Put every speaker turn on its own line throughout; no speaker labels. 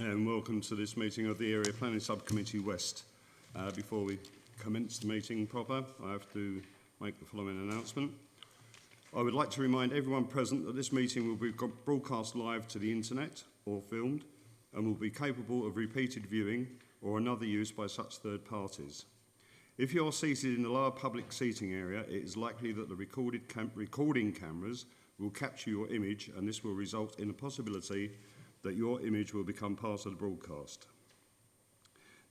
and welcome to this meeting of the Area Planning Subcommittee West. Before we commence the meeting proper, I have to make the following announcement. I would like to remind everyone present that this meeting will be broadcast live to the internet or filmed and will be capable of repeated viewing or another use by such third parties. If you are seated in the lower public seating area, it is likely that the recording cameras will capture your image, and this will result in the possibility that your image will become part of the broadcast.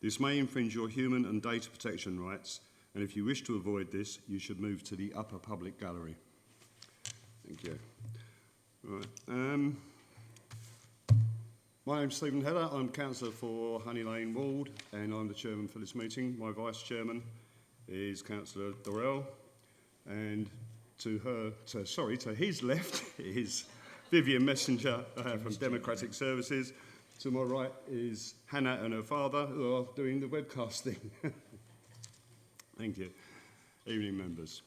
This may infringe your human and data protection rights, and if you wish to avoid this, you should move to the upper public gallery. Thank you. Right. My name's Stephen Heather. I'm councillor for Honey Lane Ward, and I'm the chairman for this meeting. My vice chairman is Councillor Dorrell, and to his left is Vivian Messenger from Democratic Services. To my right is Hannah and her father, who are doing the webcasting. Thank you. Evening, members.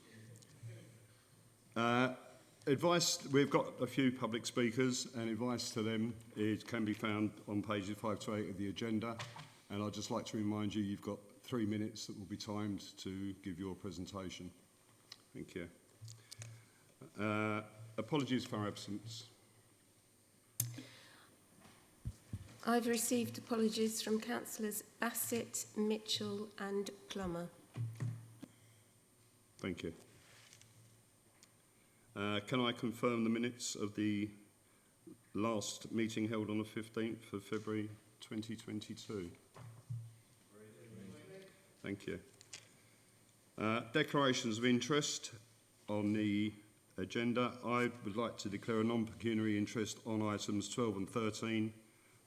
Advice, we've got a few public speakers, and advice to them can be found on pages 5 to 8 of the agenda. And I'd just like to remind you, you've got 3 minutes that will be timed to give your presentation. Thank you. Apologies for absence.
I've received apologies from Councillors Bassett, Mitchell and Plummer.
Thank you. Can I confirm the minutes of the last meeting held on the 15th of February 2022? Thank you. Declarations of interest on the agenda. I would like to declare a non-pecuniary interest on items 12 and 13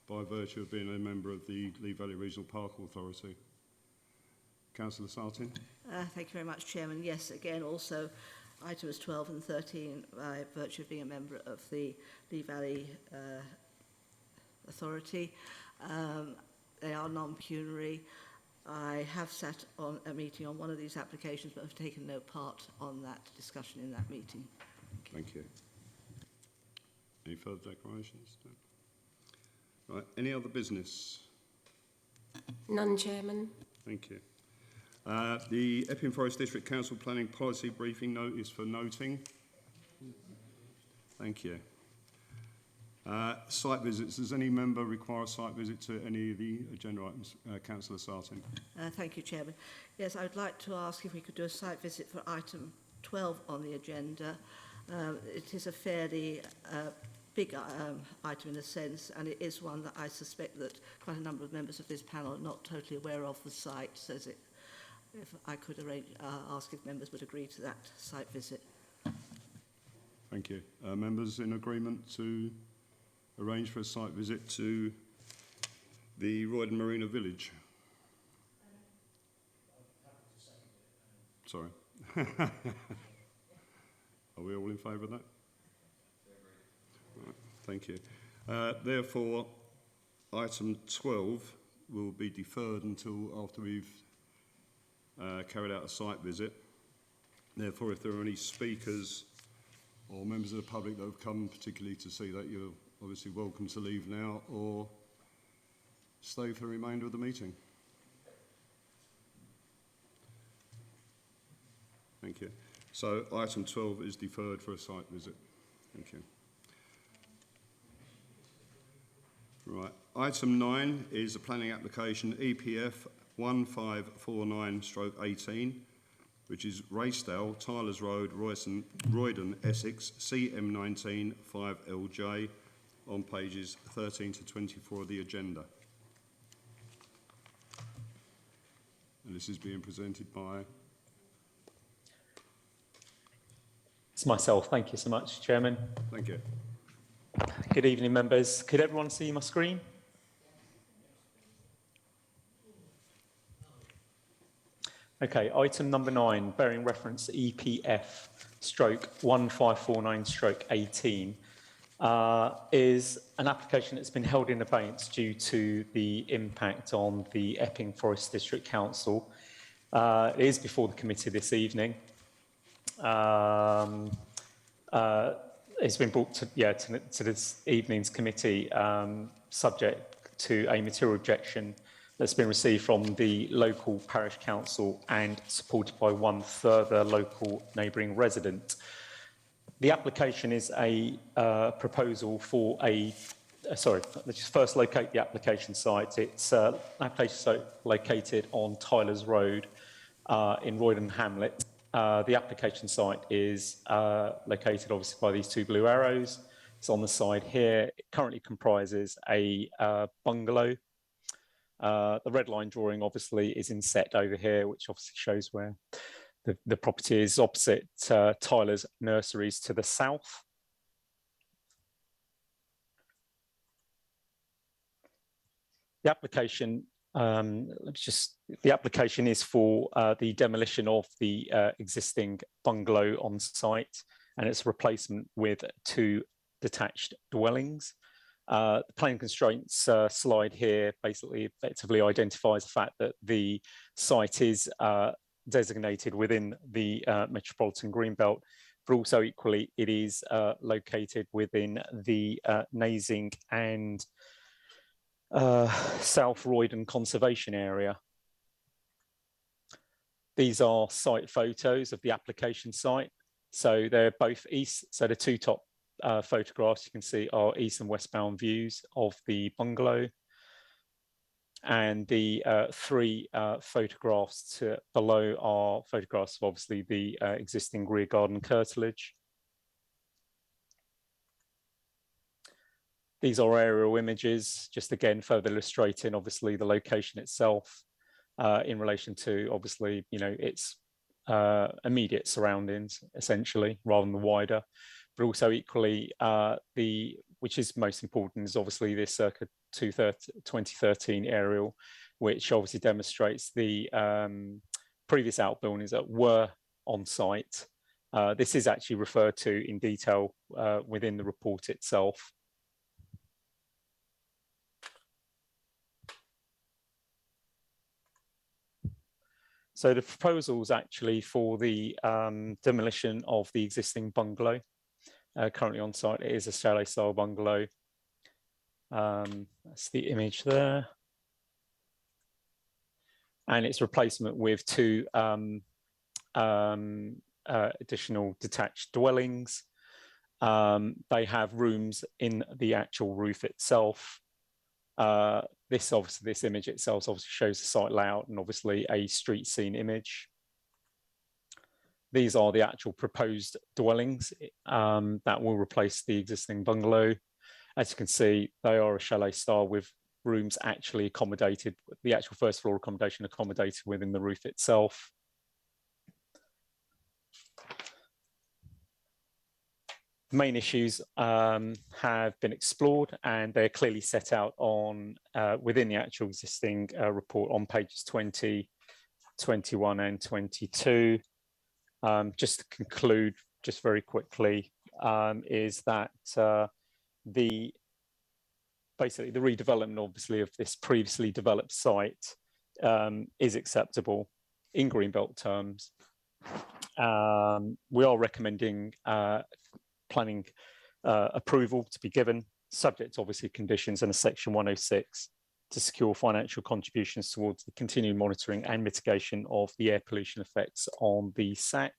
by virtue of being a member of the Lee Valley Regional Park Authority. Councillor Sartin.
Thank you very much, Chairman. Yes, again, also items 12 and 13 by virtue of being a member of the Lee Valley Authority. They are non-pecuniary. I have sat on a meeting on one of these applications, but have taken no part on that discussion in that meeting.
Thank you. Any further declarations? No. Right. Any other business?
None, Chairman.
Thank you. The Epping Forest District Council Planning Policy Briefing Notice for noting. Thank you. Site visits. Does any member require a site visit to any of the agenda items? Councillor Sartin.
Thank you, Chairman. Yes, I would like to ask if we could do a site visit for item 12 on the agenda. It is a fairly big item in a sense, and it is one that I suspect that quite a number of members of this panel are not totally aware of the site, so if I could ask if members would agree to that site visit.
Thank you. Members in agreement to arrange for a site visit to the Roydon Marina Village? Sorry. Are we all in favour of that? Right, thank you. Therefore, item 12 will be deferred until after we've carried out a site visit. Therefore, if there are any speakers or members of the public that have come particularly to see that, you're obviously welcome to leave now or stay for the remainder of the meeting. Thank you. So item 12 is deferred for a site visit. Thank you. Right. Item 9 is a planning application EPF 1549/18, which is Racedown, Tylers Road, Roydon, Essex, CM19 5LJ, on pages 13 to 24 of the agenda. And this is being presented by...
It's myself. Thank you so much, Chairman.
Thank you.
Good evening, members. Could everyone see my screen? Okay, item number 9, bearing reference to EPF /1549/18, is an application that's been held in abeyance due to the impact on the Epping Forest District Council. It is before the committee this evening. It's been brought to this evening's committee subject to a material objection that's been received from the local parish council and supported by one further local neighbouring resident. The application is a proposal for a, sorry, let's just first locate the application site. It's an application site located on Tyler's Road in Roydon Hamlet. The application site is located obviously by these two blue arrows. It's on the side here. It currently comprises a bungalow. The red line drawing obviously is inset over here, which obviously shows where the property is opposite Tyler's Nurseries to the south. The application, the application is for the demolition of the existing bungalow on site, and its replacement with 2 detached dwellings. The planning constraints slide here basically effectively identifies the fact that the site is designated within the Metropolitan Greenbelt, but also equally it is located within the Nasing and South Roydon Conservation Area. These are site photos of the application site. So they're both east, so the 2 top photographs you can see are east and westbound views of the bungalow. And the 3 photographs below are photographs of obviously the existing rear garden curtilage. These are aerial images, just again further illustrating obviously the location itself in relation to obviously, you know, its immediate surroundings essentially rather than the wider, but also equally which is most important is obviously this circa 2013 aerial, which obviously demonstrates the previous outbuildings that were on site. This is actually referred to in detail within the report itself. So the proposals actually for the demolition of the existing bungalow currently on site. It is a chalet style bungalow. That's the image there. And its replacement with 2 additional detached dwellings. They have rooms in the actual roof itself. This image itself obviously shows the site layout and obviously a street scene image. These are the actual proposed dwellings that will replace the existing bungalow. As you can see, they are a chalet style with rooms actually accommodated, the actual first floor accommodation accommodated within the roof itself. The main issues have been explored and they're clearly set out on within the actual existing report on pages 20, 21 and 22. Just to conclude, just very quickly, is that basically the redevelopment obviously of this previously developed site is acceptable in Greenbelt terms. We are recommending planning approval to be given, subject to obviously conditions and a section 106 to secure financial contributions towards the continued monitoring and mitigation of the air pollution effects on the SAC.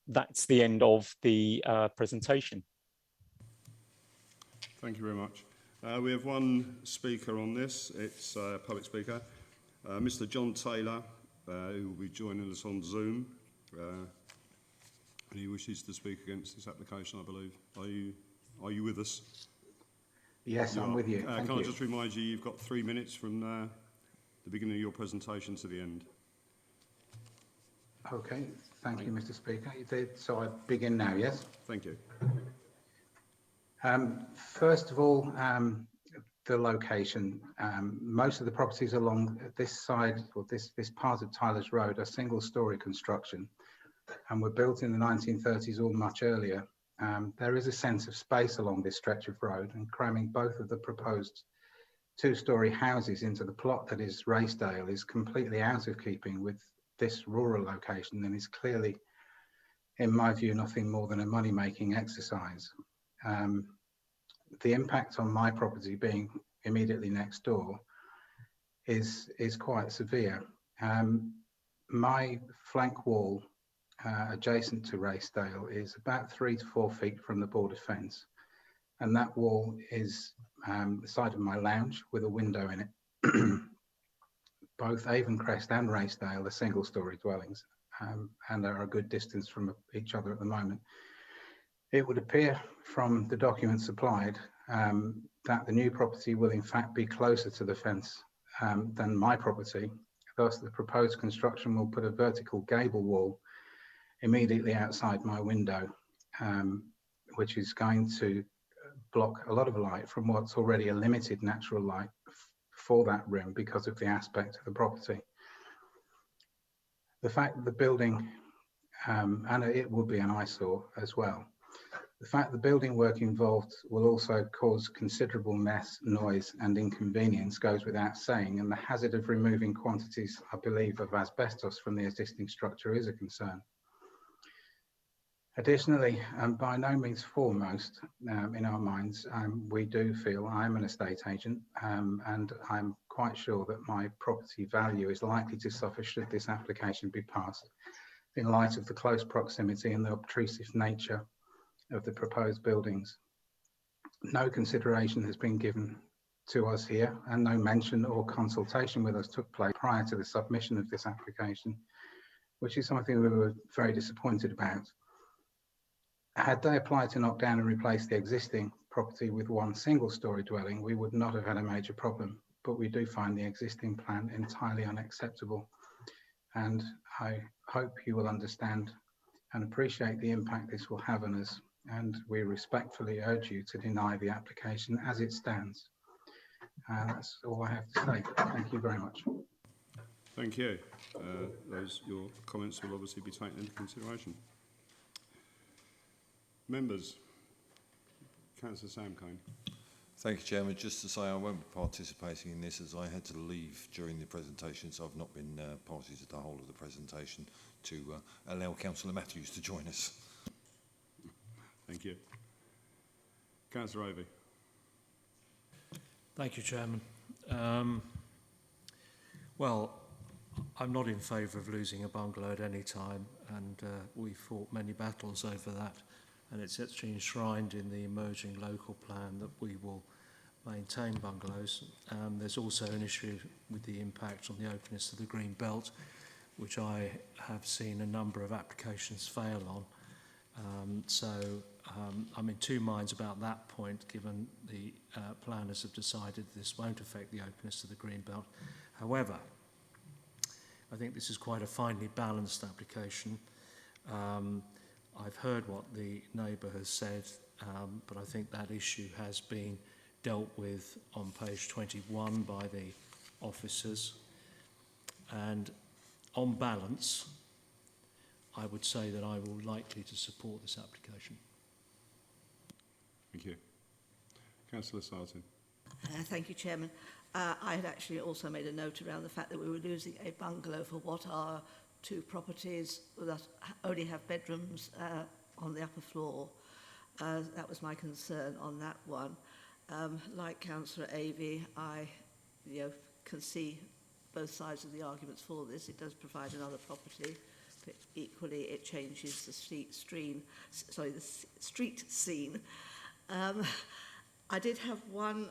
That's the end of the presentation.
Thank you very much. We have one speaker on this. It's a public speaker, Mr. John Taylor, who will be joining us on Zoom. And he wishes to speak against this application, I believe. Are you with us?
Yes, I'm with you.
Can I just remind you, you've got 3 minutes from the beginning of your presentation to the end.
Okay, thank you, Mr. Speaker. So I begin now, yes?
Thank you.
First of all, the location. Most of the properties along this side, or this part of Tyler's Road, are single-storey construction and were built in the 1930s or much earlier. There is a sense of space along this stretch of road, and cramming both of the proposed 2-storey houses into the plot that is Racedale is completely out of keeping with this rural location and is clearly, in my view, nothing more than a money-making exercise. The impact on my property being immediately next door is quite severe. My flank wall adjacent to Racedale is about 3 to 4 feet from the border fence, and that wall is the side of my lounge with a window in it. Both Avon-Crest and Racedale are single-storey dwellings, and are a good distance from each other at the moment. It would appear from the documents supplied that the new property will in fact be closer to the fence than my property. Thus, the proposed construction will put a vertical gable wall immediately outside my window, which is going to block a lot of light from what's already a limited natural light for that room because of the aspect of the property. The fact that the building, and it will be an eyesore as well, the fact the building work involved will also cause considerable mess, noise and inconvenience goes without saying, and the hazard of removing quantities, I believe, of asbestos from the existing structure is a concern. Additionally, and by no means foremost in our minds, we do feel, I'm an estate agent, and I'm quite sure that my property value is likely to suffer should this application be passed, in light of the close proximity and the obtrusive nature of the proposed buildings. No consideration has been given to us here, and no mention or consultation with us took place prior to the submission of this application, which is something we were very disappointed about. Had they applied to knock down and replace the existing property with one single-storey dwelling, we would not have had a major problem, but we do find the existing plan entirely unacceptable. And I hope you will understand and appreciate the impact this will have on us, and we respectfully urge you to deny the application as it stands. That's all I have to say. Thank you very much.
Thank you. Your comments will obviously be taken into consideration. Members, Councillor Sam Cane.
Thank you, Chairman. Just to say I won't be participating in this as I had to leave during the presentation, so I've not been party to the whole of the presentation to allow Councillor Matthews to join us.
Thank you. Councillor Ovey.
Thank you, Chairman. Well, I'm not in favour of losing a bungalow at any time, and we fought many battles over that, and it's actually enshrined in the emerging local plan that we will maintain bungalows. There's also an issue with the impact on the openness of the green belt, which I have seen a number of applications fail on. I'm in two minds about that point, given the planners have decided this won't affect the openness of the green belt. However, I think this is quite a finely balanced application. I've heard what the neighbour has said, but I think that issue has been dealt with on page 21 by the officers. And on balance, I would say that I will likely to support this application.
Thank you. Councillor Sartin.
Thank you, Chairman. I had actually also made a note around the fact that we were losing a bungalow for what are two properties that only have bedrooms on the upper floor. That was my concern on that one. Like Councillor Avey, I can see both sides of the arguments for this. It does provide another property, but equally it changes the street scene. I did have one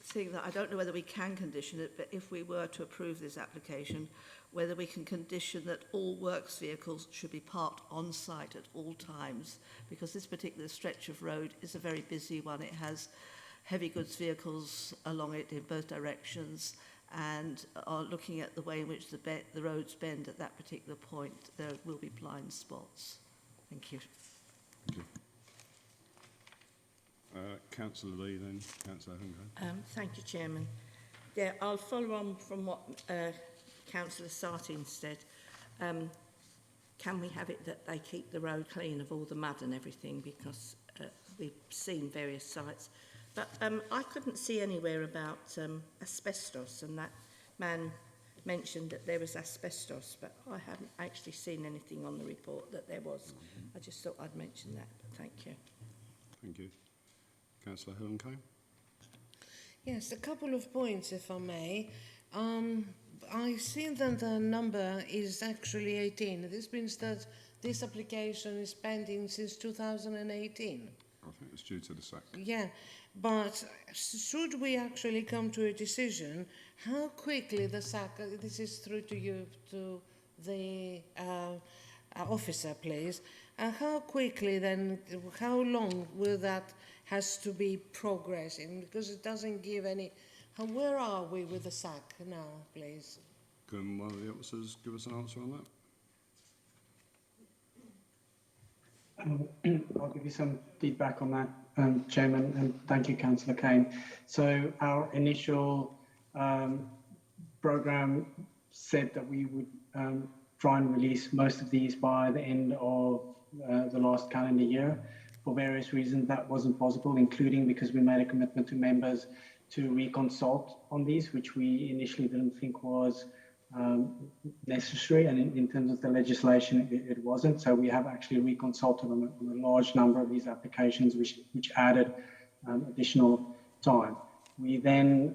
thing that I don't know whether we can condition it, but if we were to approve this application, whether we can condition that all works vehicles should be parked on site at all times, because this particular stretch of road is a very busy one. It has heavy goods vehicles along it in both directions, and looking at the way in which the roads bend at that particular point, there will be blind spots. Thank you.
Thank you. Councillor Lee, then Councillor Hungo.
Thank you, Chairman. Yeah, I'll follow on from what Councillor Sartin said. Can we have it that they keep the road clean of all the mud and everything, because we've seen various sites. But I couldn't see anywhere about asbestos, and that man mentioned that there was asbestos, but I haven't actually seen anything on the report that there was. I just thought I'd mention that, but thank you.
Thank you. Councillor Helen Cone.
Yes, a couple of points, if I may. I see that the number is actually 18. This means that this application is pending since 2018.
I think it's due to the SAC.
Yeah, but should we actually come to a decision, how quickly the SAC, this is through to you, to the officer, please, how quickly then, how long will that has to be progressing? Because it doesn't give any, where are we with the SAC now, please?
Can one of the officers give us an answer on that?
I'll give you some feedback on that, Chairman, and thank you, Councillor Kane. So our initial programme said that we would try and release most of these by the end of the last calendar year. For various reasons, that wasn't possible, including because we made a commitment to members to reconsult on these, which we initially didn't think was necessary, and in terms of the legislation, it wasn't. So we have actually reconsulted on a large number of these applications, which added additional time. We then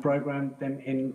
programmed them in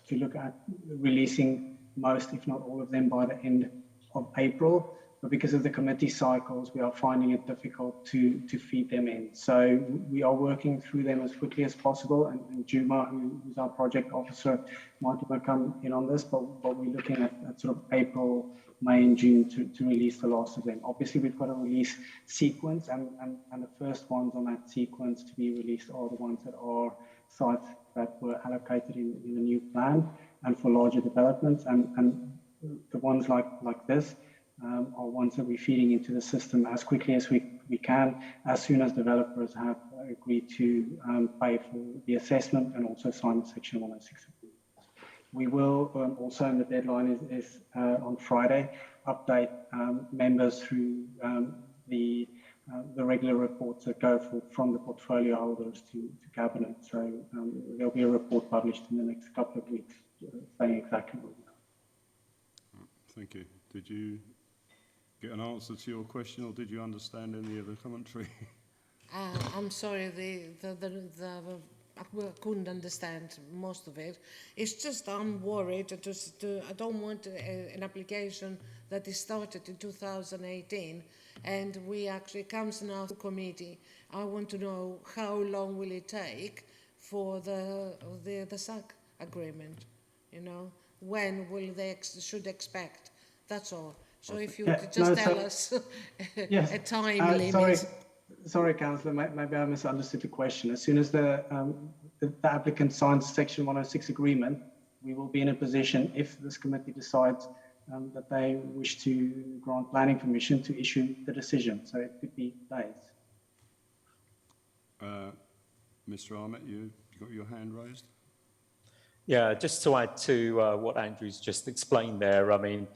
to look at releasing most, if not all of them, by the end of April. But because of the committee cycles, we are finding it difficult to feed them in. So we are working through them as quickly as possible. And Juma, who's our project officer, might come in on this, but we're looking at sort of April, May and June to release the last of them. Obviously, we've got a release sequence, and the first ones on that sequence to be released are the ones that are sites that were allocated in the new plan and for larger developments. And the ones like this, are ones that we're feeding into the system as quickly as we can, as soon as developers have agreed to pay for the assessment and also sign the Section 106 agreement. We will also, and the deadline is on Friday, update members through the regular reports that go from the portfolio holders to Cabinet. So there'll be a report published in the next couple of weeks saying exactly what we know.
Thank you. Did you get an answer to your question, or did you understand any of the commentary?
I'm sorry, I couldn't understand most of it. It's just I'm worried. I don't want an application that is started in 2018 and we actually comes now to committee. I want to know how long will it take for the SAC agreement, you know? When will they should expect? That's all. So if you could just tell us a time limit.
Sorry, Councillor, maybe I misunderstood the question. As soon as the applicant signs Section 106 agreement, we will be in a position, if this committee decides that they wish to grant planning permission, to issue the decision. So it could be days.
Mr. Ahmet, you got your hand raised?
Yeah, just to add to what Andrew's just explained there, I mean,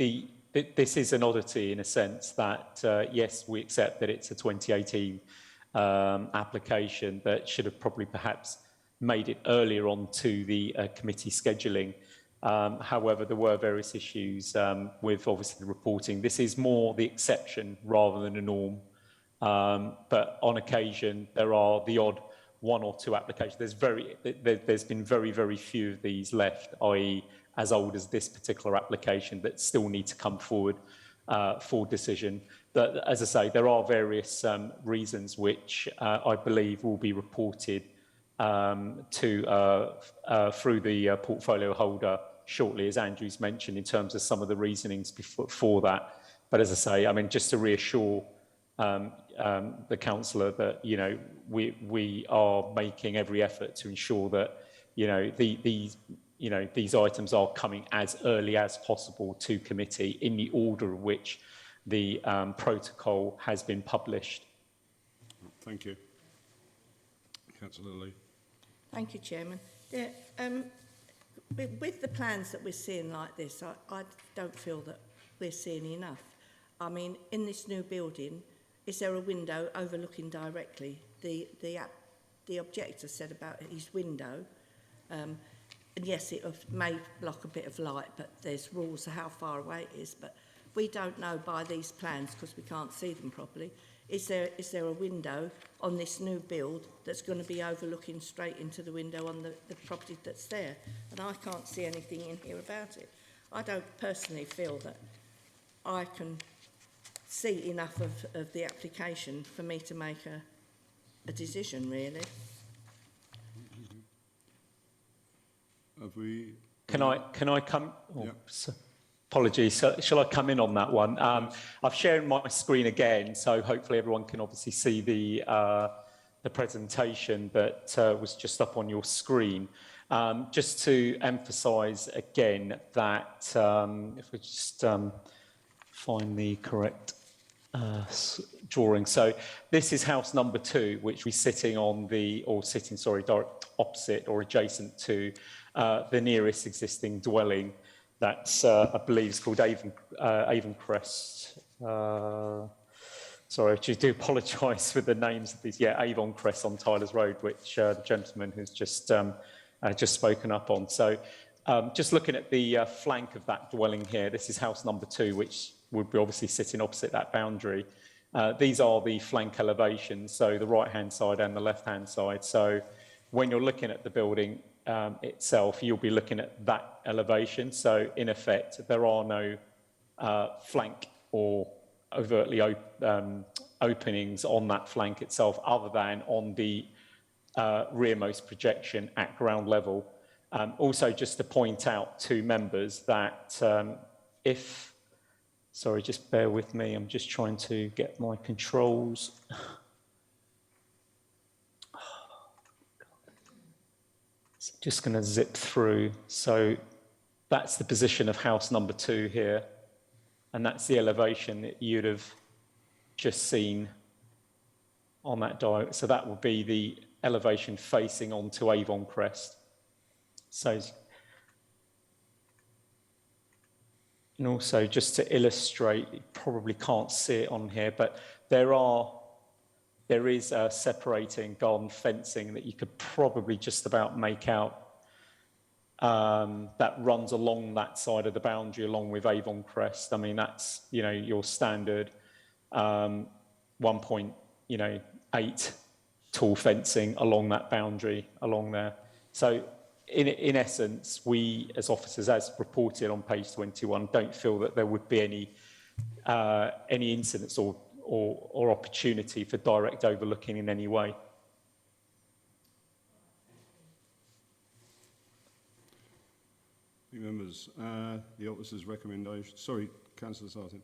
this is an oddity in a sense that, yes, we accept that it's a 2018 application that should have probably perhaps made it earlier on to the committee scheduling. However, there were various issues with obviously the reporting. This is more the exception rather than a norm. But on occasion, there are the odd one or two applications. There's been very, very few of these left, i.e. as old as this particular application, that still need to come forward for decision. But as I say, there are various reasons which I believe will be reported through the portfolio holder shortly, as Andrew's mentioned, in terms of some of the reasonings for that. But as I say, I mean, just to reassure the councillor that, you know, we are making every effort to ensure that, you know, these items are coming as early as possible to committee in the order in which the protocol has been published.
Thank you. Councillor Lee.
Thank you, Chairman. Yeah, with the plans that we're seeing like this, I don't feel that we're seeing enough. I mean, in this new building, is there a window overlooking directly? The objector said about his window, and yes, it may block a bit of light, but there's rules of how far away it is. But we don't know by these plans, because we can't see them properly, Is there a window on this new build that's going to be overlooking straight into the window on the property that's there? And I can't see anything in here about it. I don't personally feel that I can see enough of the application for me to make a decision, really.
Have we?
Can I come? Oh,
Yeah.
Apologies. So, shall I come in on that one? I've shared my screen again, so hopefully everyone can obviously see the presentation that was just up on your screen. Just to emphasise again that if we just find the correct drawing. So this is house number 2, which we're sitting on direct opposite or adjacent to the nearest existing dwelling. That's, I believe, is called Avon-Crest. Sorry, I do apologise for the names of these. Yeah, Avon-Crest on Tyler's Road, which the gentleman has just spoken up on. So just looking at the flank of that dwelling here, this is house number 2, which would be obviously sitting opposite that boundary. These are the flank elevations, so the right-hand side and the left-hand side. So when you're looking at the building itself, you'll be looking at that elevation. So in effect, there are no flank or overtly openings on that flank itself, other than on the rearmost projection at ground level. Also, just to point out to members that sorry, just bear with me, I'm just trying to get my controls. Just going to zip through. So that's the position of house number 2 here. And that's the elevation that you'd have just seen on that diagram. So that would be the elevation facing onto Avon-Crest. So, and also just to illustrate, you probably can't see it on here, but there is a separating garden fencing that you could probably just about make out that runs along that side of the boundary along with Avon-Crest. I mean, that's, your standard 1.8 tall fencing along that boundary along there. So in essence, we as officers, as reported on page 21, don't feel that there would be any incidents or opportunity for direct overlooking in any way.
Members, the officer's recommendation. Sorry, Councillor Sartin.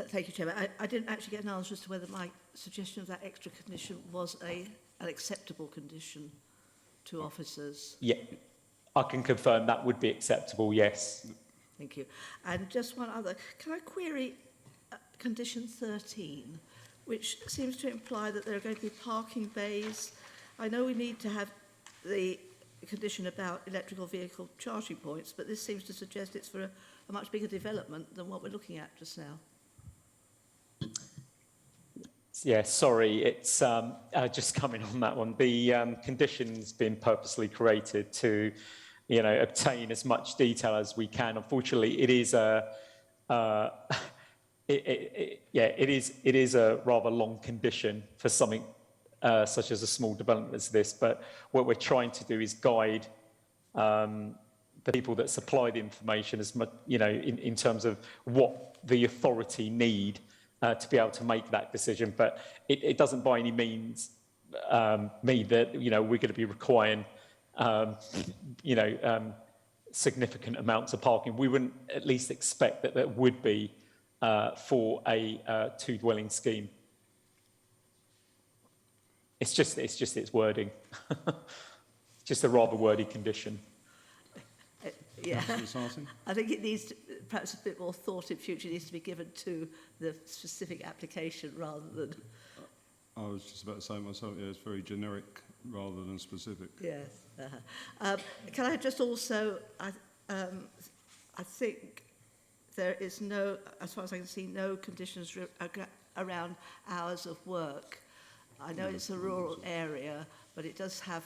Thank you, Chairman. I didn't actually get an answer as to whether my suggestion of that extra condition was an acceptable condition to officers.
Yeah, I can confirm that would be acceptable, yes.
Thank you. And just one other. Can I query condition 13, which seems to imply that there are going to be parking bays? I know we need to have the condition about electrical vehicle charging points, but this seems to suggest it's for a much bigger development than what we're looking at just now.
Yeah, sorry, it's just coming on that one. The condition's been purposely created to, obtain as much detail as we can. Unfortunately, it is it is a rather long condition for something such as a small development as this. But what we're trying to do is guide the people that supply the information as much, in terms of what the authority need to be able to make that decision. But it doesn't by any means mean that, we're going to be requiring, significant amounts of parking. We wouldn't at least expect that there would be for a two-dwelling scheme. It's just its wording. Just a rather wordy condition.
Yeah, I think it needs to, perhaps a bit more thought in future needs to be given to the specific application rather than...
I was just about to say myself, yeah, it's very generic rather than specific.
Yes. Can I just also, I think there is no, as far as I can see, no conditions around hours of work. I know it's a rural area, but it does have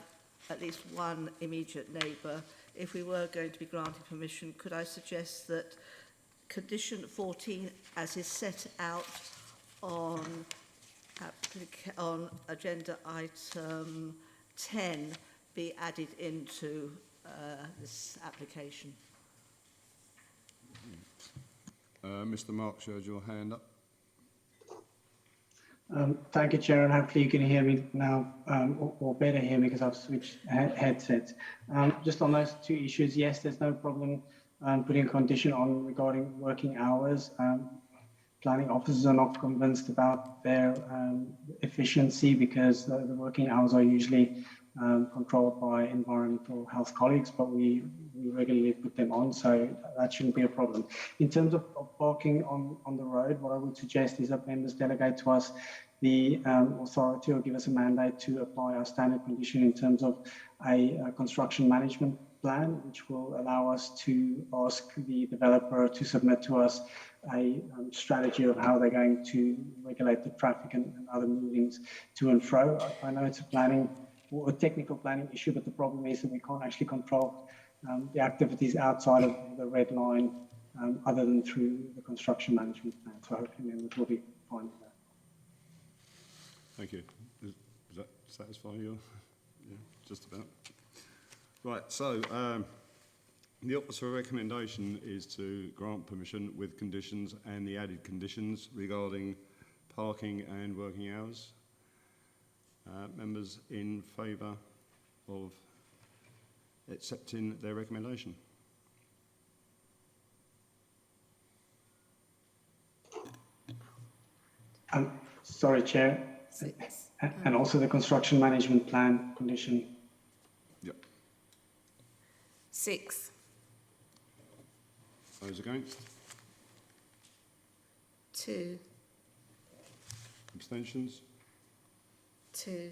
at least one immediate neighbour. If we were going to be granting permission, could I suggest that condition 14, as is set out on on agenda item 10 be added into this application.
Mr. Marks, you had your hand up.
Thank you, Chair, and hopefully you can hear me now, or better hear me because I've switched headsets. Just on those two issues, yes, there's no problem putting a condition on regarding working hours. Planning officers are not convinced about their efficiency because the working hours are usually controlled by environmental health colleagues, but we regularly put them on, so that shouldn't be a problem. In terms of parking on the road, what I would suggest is that members delegate to us the authority or give us a mandate to apply our standard condition in terms of a construction management plan, which will allow us to ask the developer to submit to us a strategy of how they're going to regulate the traffic and other movings to and fro. I know it's a planning or a technical planning issue, but the problem is that we can't actually control the activities outside of the red line other than through the construction management plan. So hopefully members will be fine with that.
Thank you. Does that satisfy you? Yeah, just about. Right, so the officer recommendation is to grant permission with conditions and the added conditions regarding parking and working hours. Members in favour of accepting their recommendation?
Sorry, Chair.
6.
And also the construction management plan condition.
Yep.
6.
Those against?
2.
Abstentions?
2.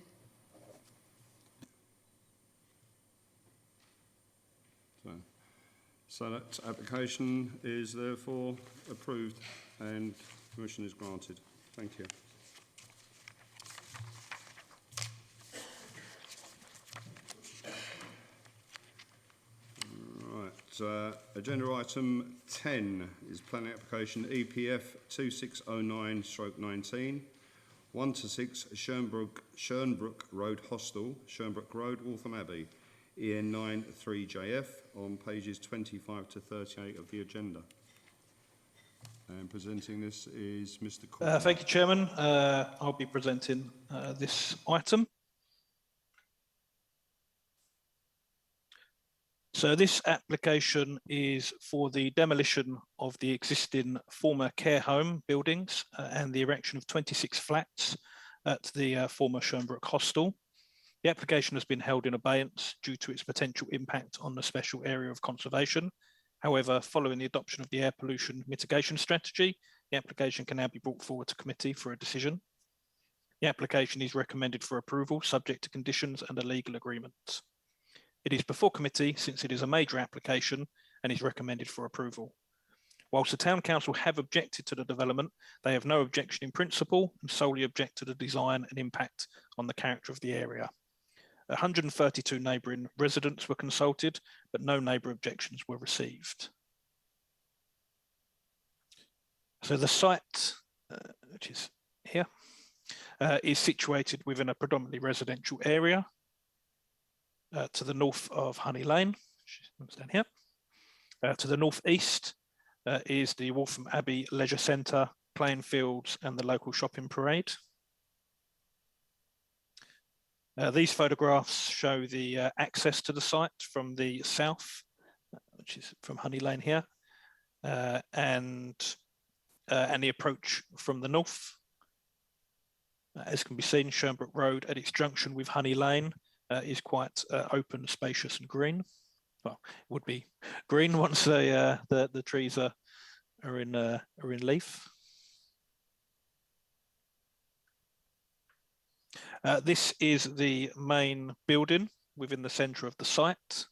So that application is therefore approved and permission is granted. Thank you. Right, agenda item 10 is planning application EPF 2609/19, 1 to 6 Schönbrück Road Hostel, Schönbrück Road, Waltham Abbey, EN9 3JF, on pages 25 to 38 of the agenda. And presenting this is Mr. Corbyn.
Thank you, Chairman. I'll be presenting this item. So this application is for the demolition of the existing former care home buildings and the erection of 26 flats at the former Schönbrück Hostel. The application has been held in abeyance due to its potential impact on the special area of conservation. However, following the adoption of the air pollution mitigation strategy, the application can now be brought forward to committee for a decision. The application is recommended for approval, subject to conditions and a legal agreement. It is before committee since it is a major application and is recommended for approval. Whilst the Town Council have objected to the development, they have no objection in principle and solely object to the design and impact on the character of the area. 132 neighbouring residents were consulted, but no neighbour objections were received. So the site, which is here, is situated within a predominantly residential area to the north of Honey Lane, which is down here. To the northeast is the Waltham Abbey Leisure Centre, playing fields and the local shopping parade. These photographs show the access to the site from the south, which is from Honey Lane here, and the approach from the north. As can be seen, Schönbrück Road at its junction with Honey Lane is quite open, spacious and green. Well, it would be green once the trees are in leaf. This is the main building within the centre of the site.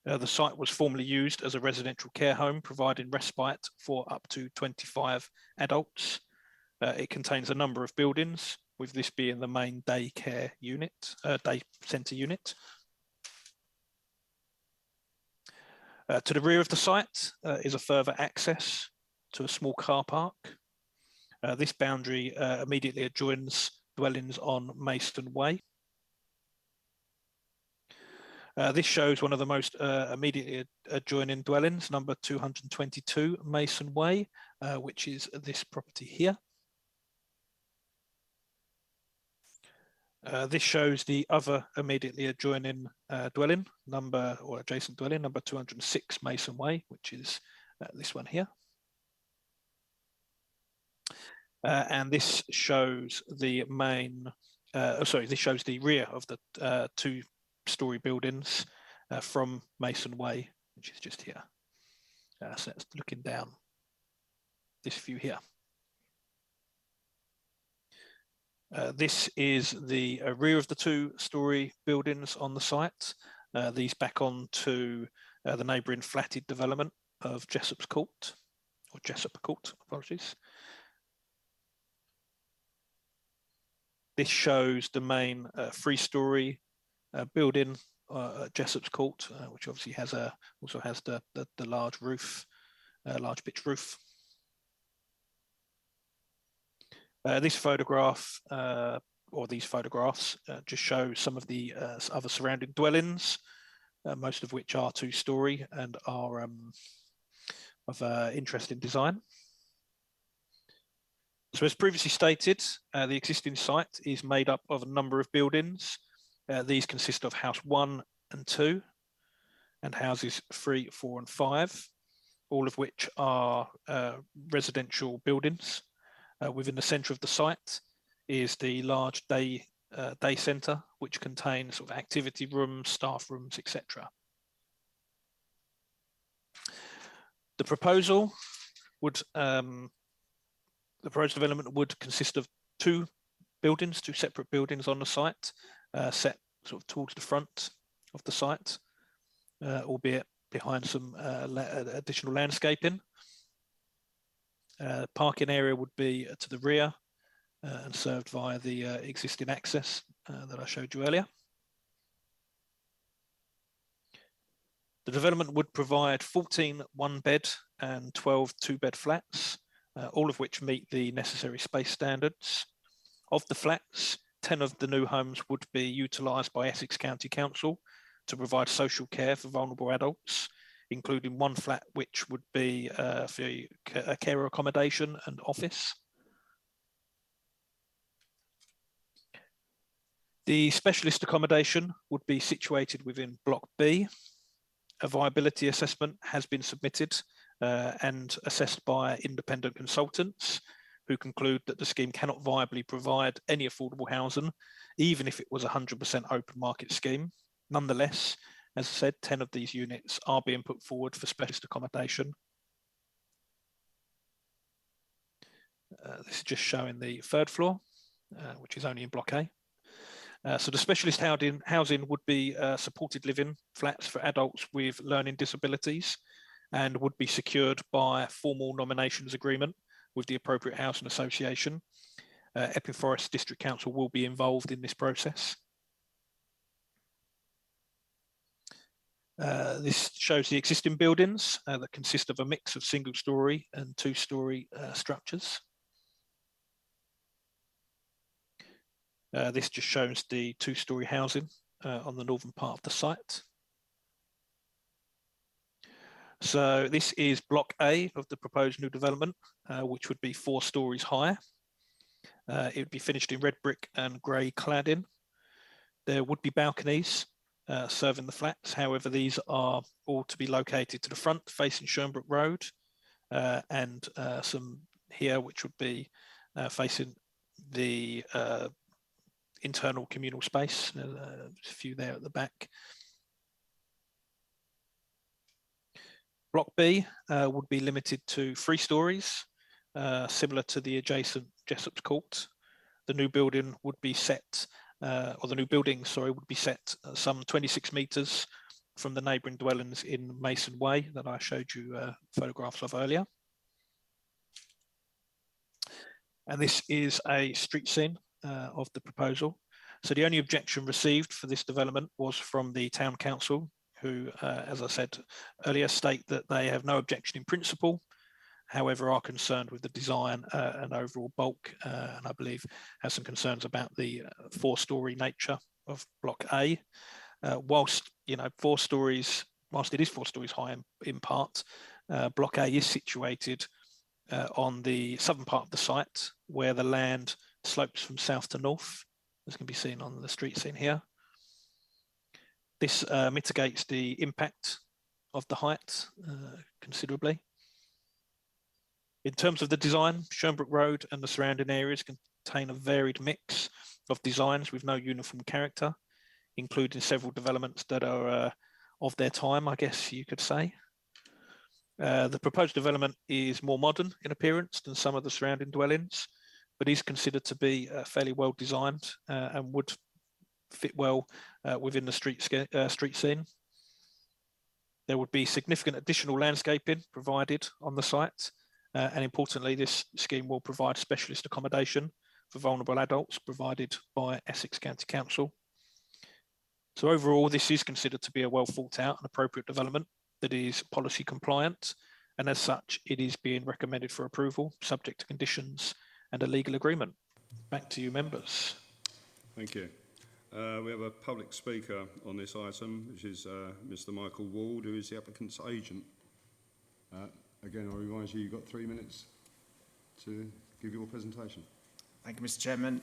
The site was formerly used as a residential care home, providing respite for up to 25 adults. It contains a number of buildings, with this being the main day care unit, day centre unit. To the rear of the site is a further access to a small car park. This boundary immediately adjoins dwellings on Mason Way. This shows one of the most immediately adjoining dwellings, number 222 Mason Way, which is this property here. This shows the other immediately adjoining dwelling, adjacent dwelling, number 206 Mason Way, which is this one here. And this shows the main, this shows the rear of the two-storey buildings from Mason Way, which is just here. So it's looking down this view here. This is the rear of the two-storey buildings on the site. These back onto the neighbouring flatted development of Jessop's Court, or Jessup Court, apologies. This shows the main three-storey building at Jessop's Court, which obviously has also has the large roof, large pitched roof. This photograph, or these photographs, just show some of the other surrounding dwellings, most of which are two-storey and are of interesting design. So as previously stated, the existing site is made up of a number of buildings. These consist of house 1 and 2 and houses 3, 4 and 5, all of which are residential buildings. Within the centre of the site is the large day centre, which contains sort of activity rooms, staff rooms, etc. The proposal would the proposed development would consist of two separate buildings on the site, set sort of towards the front of the site, albeit behind some additional landscaping. Parking area would be to the rear and served via the existing access that I showed you earlier. The development would provide 14 one-bed and 12 two-bed flats, all of which meet the necessary space standards. Of the flats, 10 of the new homes would be utilised by Essex County Council to provide social care for vulnerable adults, including one flat which would be for a carer accommodation and office. The specialist accommodation would be situated within Block B. A viability assessment has been submitted and assessed by independent consultants who conclude that the scheme cannot viably provide any affordable housing, even if it was a 100% open market scheme. Nonetheless, as I said, 10 of these units are being put forward for specialist accommodation. This is just showing the third floor, which is only in Block A. So the specialist housing would be supported living flats for adults with learning disabilities and would be secured by formal nominations agreement with the appropriate housing association. Epping Forest District Council will be involved in this process. This shows the existing buildings that consist of a mix of single-storey and two-storey structures. This just shows the two-storey housing on the northern part of the site. So this is Block A of the proposed new development, which would be 4 stories high. It would be finished in red brick and grey cladding. There would be balconies serving the flats. However, these are all to be located to the front facing Shermbrook Road, and some here which would be facing the internal communal space. A few there at the back. Block B would be limited to 3 stories, similar to the adjacent Jessop's Court. The new building would be set, or the new building, sorry, would be set some 26 metres from the neighbouring dwellings in Mason Way that I showed you photographs of earlier. And this is a street scene of the proposal. So the only objection received for this development was from the Town Council, who, as I said earlier, state that they have no objection in principle. however, are concerned with the design and overall bulk, and I believe has some concerns about the 4-storey nature of Block A. Whilst, you know, 4 stories, whilst it is 4 stories high in part, Block A is situated on the southern part of the site, where the land slopes from south to north, as can be seen on the street scene here. This mitigates the impact of the height considerably. In terms of the design, Schönbrooke Road and the surrounding areas contain a varied mix of designs with no uniform character, including several developments that are of their time, I guess you could say. The proposed development is more modern in appearance than some of the surrounding dwellings, but is considered to be fairly well designed and would fit well within the street scene. There would be significant additional landscaping provided on the site, and importantly, this scheme will provide specialist accommodation for vulnerable adults provided by Essex County Council. So overall, this is considered to be a well thought out and appropriate development that is policy compliant, and as such, it is being recommended for approval, subject to conditions and a legal agreement. Back to you, members.
Thank you. We have a public speaker on this item, which is Mr. Michael Ward, who is the applicant's agent. Again, I remind you, you've got 3 minutes to give your presentation.
Thank you, Mr. Chairman.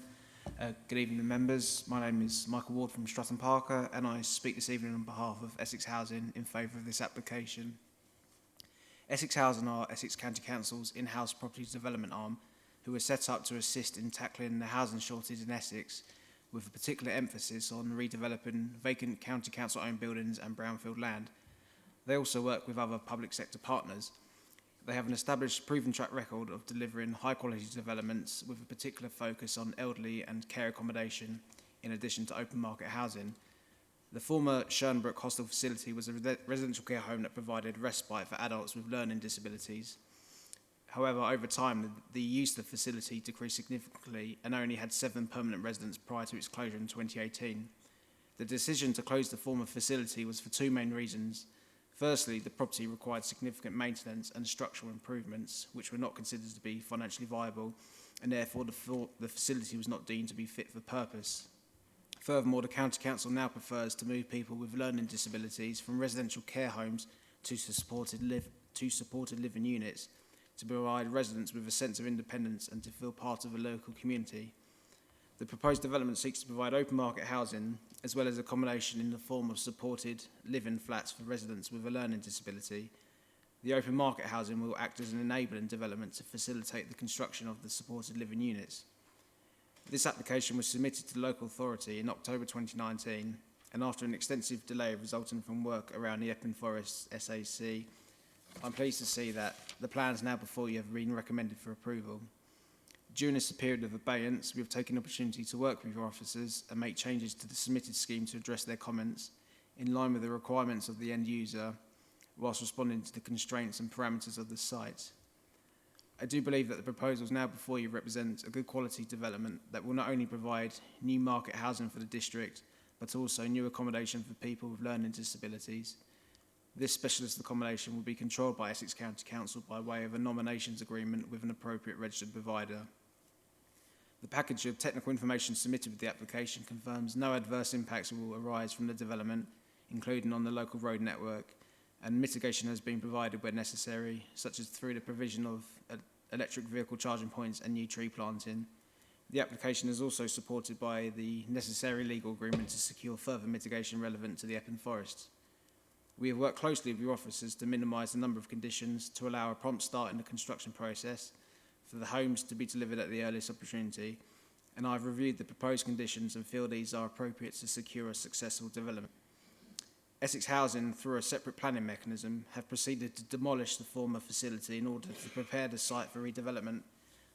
Good evening, members. My name is Michael Ward from Stratton Parker, and I speak this evening on behalf of Essex Housing in favour of this application. Essex Housing are Essex County Council's in-house property development arm, who are set up to assist in tackling the housing shortage in Essex, with a particular emphasis on redeveloping vacant county council-owned buildings and brownfield land. They also work with other public sector partners. They have an established, proven track record of delivering high-quality developments with a particular focus on elderly and care accommodation, in addition to open market housing. The former Schönbrooke Hostel facility was a residential care home that provided respite for adults with learning disabilities. However, over time, the use of the facility decreased significantly and only had 7 permanent residents prior to its closure in 2018. The decision to close the former facility was for 2 main reasons. Firstly, the property required significant maintenance and structural improvements, which were not considered to be financially viable, and therefore the facility was not deemed to be fit for purpose. Furthermore, the County Council now prefers to move people with learning disabilities from residential care homes to supported living units, to provide residents with a sense of independence and to feel part of a local community. The proposed development seeks to provide open market housing as well as accommodation in the form of supported living flats for residents with a learning disability. The open market housing will act as an enabling development to facilitate the construction of the supported living units. This application was submitted to the local authority in October 2019, and after an extensive delay resulting from work around the Epping Forest SAC, I'm pleased to see that the plans now before you have been recommended for approval. During this period of abeyance, we have taken the opportunity to work with your officers and make changes to the submitted scheme to address their comments in line with the requirements of the end user, whilst responding to the constraints and parameters of the site. I do believe that the proposals now before you represent a good quality development that will not only provide new market housing for the district, but also new accommodation for people with learning disabilities. This specialist accommodation will be controlled by Essex County Council by way of a nominations agreement with an appropriate registered provider. The package of technical information submitted with the application confirms no adverse impacts will arise from the development, including on the local road network, and mitigation has been provided where necessary, such as through the provision of electric vehicle charging points and new tree planting. The application is also supported by the necessary legal agreement to secure further mitigation relevant to the Epping Forest. We have worked closely with your officers to minimise the number of conditions to allow a prompt start in the construction process for the homes to be delivered at the earliest opportunity, and I've reviewed the proposed conditions and feel these are appropriate to secure a successful development. Essex Housing, through a separate planning mechanism, have proceeded to demolish the former facility in order to prepare the site for redevelopment.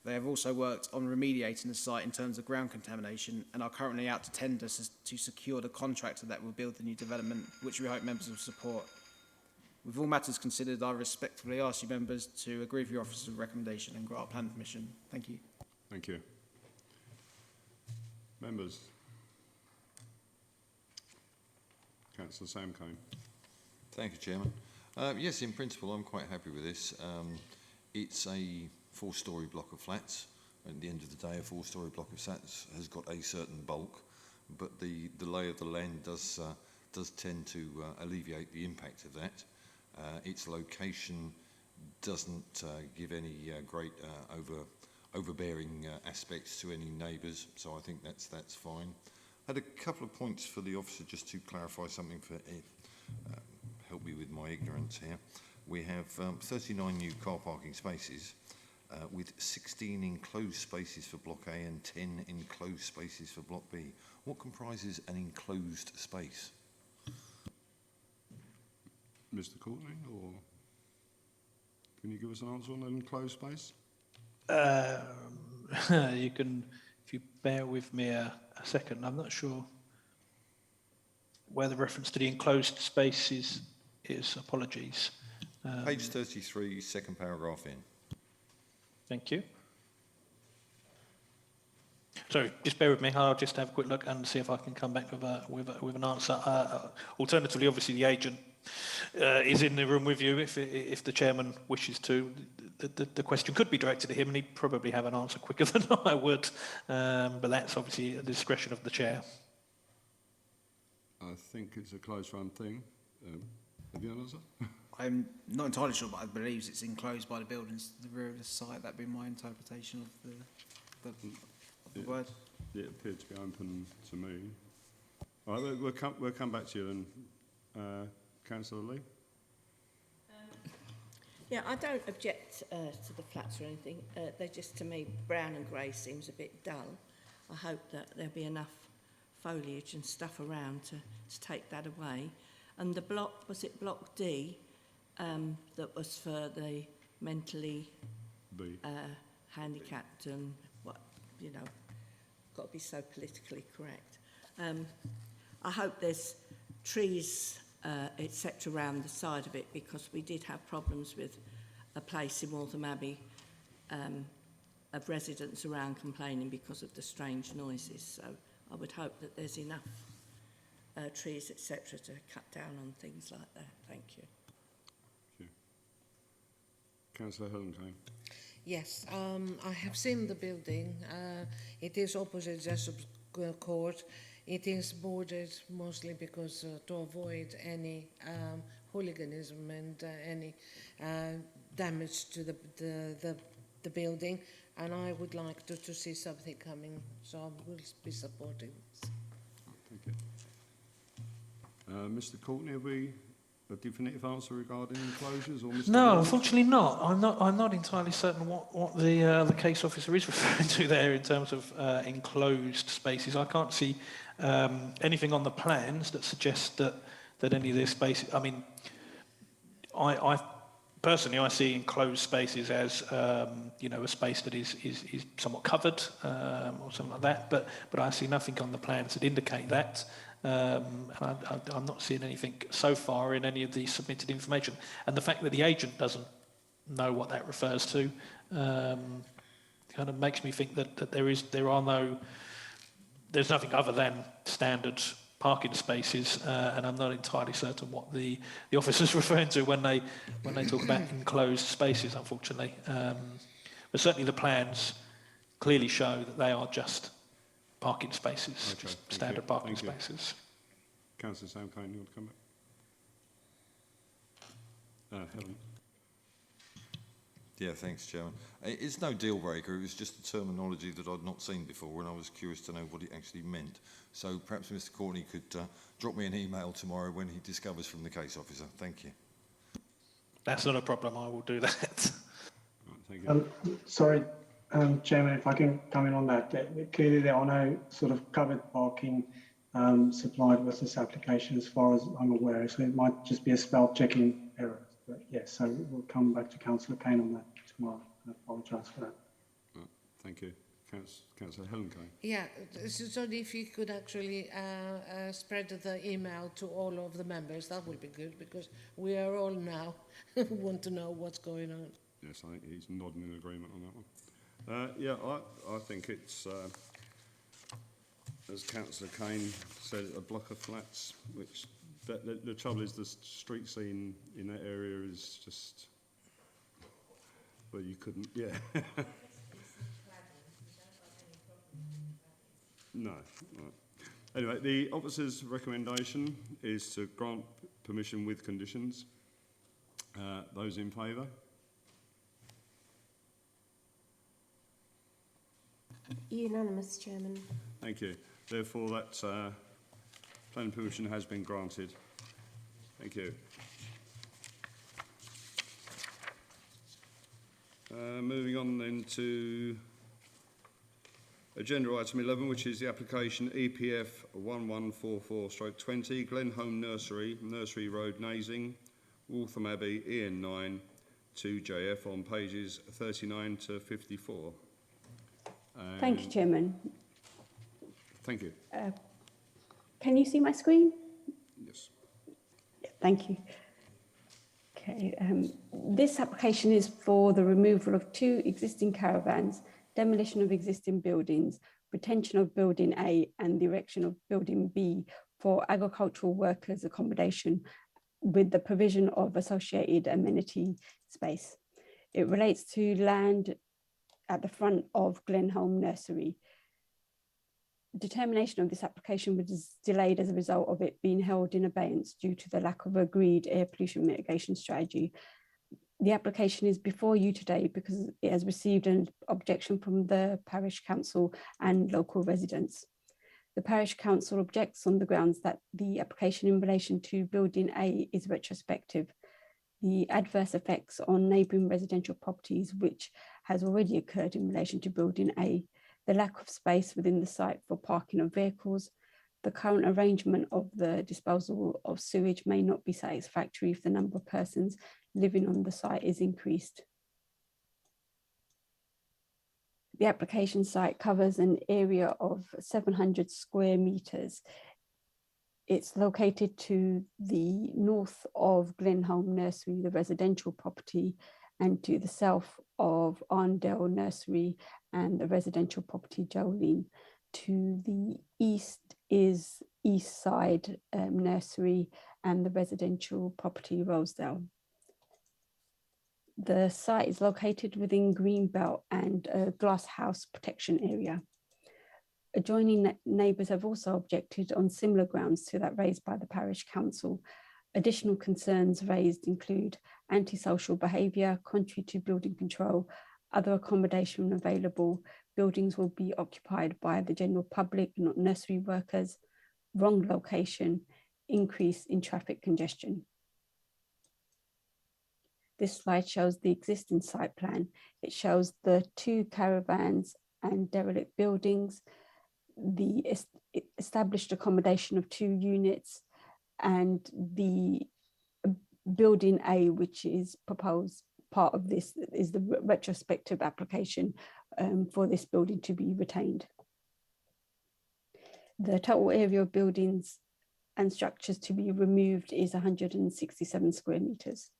They have also worked on remediating the site in terms of ground contamination and are currently out to tender to secure the contractor that will build the new development, which we hope members will support. With all matters considered, I respectfully ask you members to agree with your officer's recommendation and grant planning permission. Thank you.
Thank you. Members. Councillor Sam Cane.
Thank you, Chairman. Yes, in principle, I'm quite happy with this. It's a four-storey block of flats. At the end of the day, a four-storey block of flats has got a certain bulk, but the lay of the land does tend to alleviate the impact of that. Its location doesn't give any great overbearing aspects to any neighbours, so I think that's fine. I had a couple of points for the officer just to clarify something for help me with my ignorance here. We have 39 new car parking spaces with 16 enclosed spaces for Block A and 10 enclosed spaces for Block B. What comprises an enclosed space?
Mr. Courtney, or can you give us an answer on an enclosed space?
You can, if you bear with me a second, I'm not sure where the reference to the enclosed space is. Apologies.
Page 33, second paragraph in.
Thank you. Sorry, just bear with me. I'll just have a quick look and see if I can come back with an answer. Alternatively, obviously, the agent is in the room with you. If the chairman wishes to, the question could be directed to him, and he'd probably have an answer quicker than I would. But that's obviously at the discretion of the chair.
I think it's a close-run thing. Have you an answer?
I'm not entirely sure, but I believe it's enclosed by the buildings to the rear of the site. That'd be my interpretation of the word.
It appeared to be open to me. All right, we'll come back to you then, Councillor Lee.
Yeah, I don't object to the flats or anything. They're just, to me, brown and grey seems a bit dull. I hope that there'll be enough foliage and stuff around to take that away. And the block, was it Block D, that was for the mentally handicapped and what, you know, got to be so politically correct. I hope there's trees, etc. around the side of it, because we did have problems with a place in Waltham Abbey of residents around complaining because of the strange noises. So I would hope that there's enough trees, etc., to cut down on things like that. Thank you.
Thank you. Councillor Helen Kane.
Yes, I have seen the building. It is opposite Jessup Court. It is bordered mostly because to avoid any hooliganism and any damage to the building. And I would like to see something coming, so I will be supporting this.
Thank you. Mr. Courtney, have we a definitive answer regarding enclosures, or Mr.
No,
Ward?
unfortunately not. I'm not entirely certain what the case officer is referring to there in terms of enclosed spaces. I can't see anything on the plans that suggests that any of this spaces. I mean, I personally see enclosed spaces as you know, a space that is somewhat covered or something like that. But I see nothing on the plans that indicate that. And I'm not seeing anything so far in any of the submitted information. And the fact that the agent doesn't know what that refers to kind of makes me think that there's nothing other than standard parking spaces, and I'm not entirely certain what the officer's referring to when they talk about enclosed spaces, unfortunately. But certainly the plans clearly show that they are just parking spaces,
Okay,
just standard parking spaces.
Councillor Sam Kane, you want to come back? Helen.
Yeah, thanks, Chairman. It's no deal breaker. It was just a terminology that I'd not seen before, and I was curious to know what it actually meant. So perhaps Mr. Courtney could drop me an email tomorrow when he discovers from the case officer. Thank you.
That's not a problem. I will do that.
Right, thank you.
Sorry, Chairman, if I can come in on that. Clearly, there are no sort of covered parking supplied with this application, as far as I'm aware. So it might just be a spell checking error. But yes, so we'll come back to Councillor Kane on that tomorrow. I apologise for that.
Right, thank you. Councillor Helen Kane.
Yeah, so if you could actually spread the email to all of the members, that would be good, because we are all now want to know what's going on.
Yes, I think he's nodding in agreement on that one. Yeah, I think it's, as Councillor Kane said, a block of flats, which the trouble is the street scene in that area is just But you couldn't, yeah. No. Right. Anyway, the officer's recommendation is to grant permission with conditions. Those in favour?
Unanimous, Chairman.
Thank you. Therefore, that planning permission has been granted. Thank you. Moving on then to agenda item 11, which is the application EPF 1144/20, Glenholm Nursery, Nursery Road, Nasing, Waltham Abbey, EN9 2JF on pages 39 to 54.
Thank you, Chairman.
Thank you.
Can you see my screen?
Yes.
Thank you. Okay, this application is for the removal of 2 existing caravans, demolition of existing buildings, retention of building A and the erection of building B for agricultural workers accommodation with the provision of associated amenity space. It relates to land at the front of Glenholm Nursery. Determination of this application was delayed as a result of it being held in abeyance due to the lack of agreed air pollution mitigation strategy. The application is before you today because it has received an objection from the Parish Council and local residents. The Parish Council objects on the grounds that the application in relation to Building A is retrospective. The adverse effects on neighbouring residential properties, which has already occurred in relation to Building A, the lack of space within the site for parking of vehicles, the current arrangement of the disposal of sewage may not be satisfactory if the number of persons living on the site is increased. The application site covers an area of 700 square metres. It's located to the north of Glenholm Nursery, the residential property, and to the south of Arndale Nursery and the residential property Jolene. To the east is Eastside Nursery and the residential property Rosedale. The site is located within Greenbelt and a glass house protection area. Adjoining neighbours have also objected on similar grounds to that raised by the Parish Council. Additional concerns raised include antisocial behaviour, contrary to building control, other accommodation available, buildings will be occupied by the general public, not nursery workers, wrong location, increase in traffic congestion. This slide shows the existing site plan. It shows the 2 caravans and derelict buildings, the established accommodation of 2 units, and the Building A, which is proposed part of this, is the retrospective application for this building to be retained. The total area of buildings and structures to be removed is 167 square metres.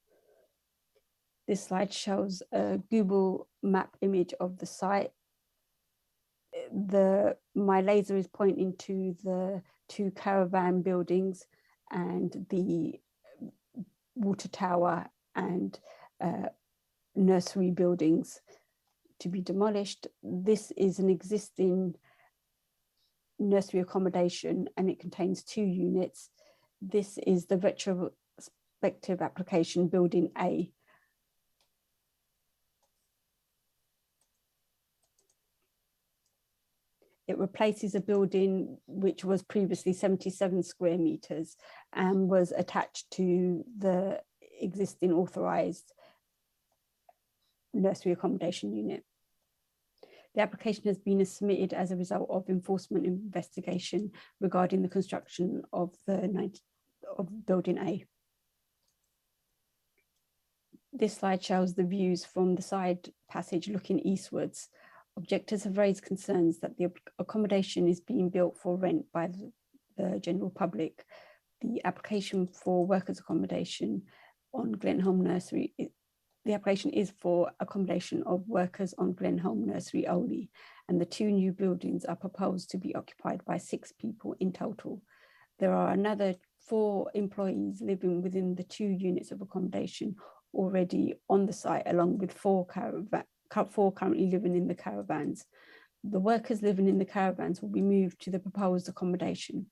This slide shows a Google map image of the site. My laser is pointing to the 2 caravan buildings and the water tower and nursery buildings to be demolished. This is an existing nursery accommodation and it contains 2 units. This is the retrospective application Building A. It replaces a building which was previously 77 square metres and was attached to the existing authorised nursery accommodation unit. The application has been submitted as a result of enforcement investigation regarding the construction of Building A. This slide shows the views from the side passage looking eastwards. Objectors have raised concerns that the accommodation is being built for rent by the general public. The application for workers' accommodation on Glenholm Nursery, the application is for accommodation of workers on Glenholm Nursery only, and the 2 new buildings are proposed to be occupied by 6 people in total. There are another 4 employees living within the 2 units of accommodation, already on the site, along with four currently living in the caravans. The workers living in the caravans will be moved to the proposed accommodation.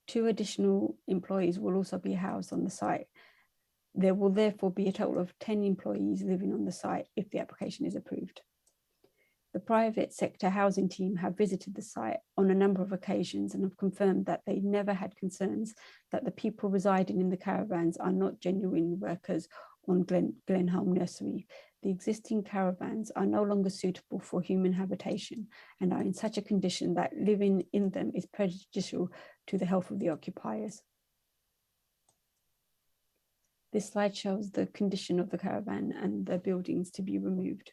2 additional employees will also be housed on the site. There will therefore be a total of 10 employees living on the site if the application is approved. The private sector housing team have visited the site on a number of occasions and have confirmed that they never had concerns that the people residing in the caravans are not genuine workers on Glenholm Nursery. The existing caravans are no longer suitable for human habitation and are in such a condition that living in them is prejudicial to the health of the occupiers. This slide shows the condition of the caravan and the buildings to be removed.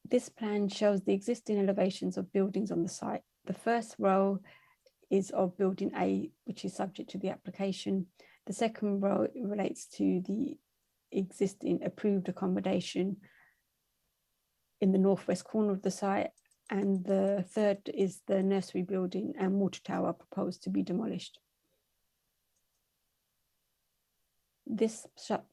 This plan shows the existing elevations of buildings on the site. The first row is of building A, which is subject to the application. The second row relates to the existing approved accommodation in the northwest corner of the site. And the third is the nursery building and water tower proposed to be demolished. This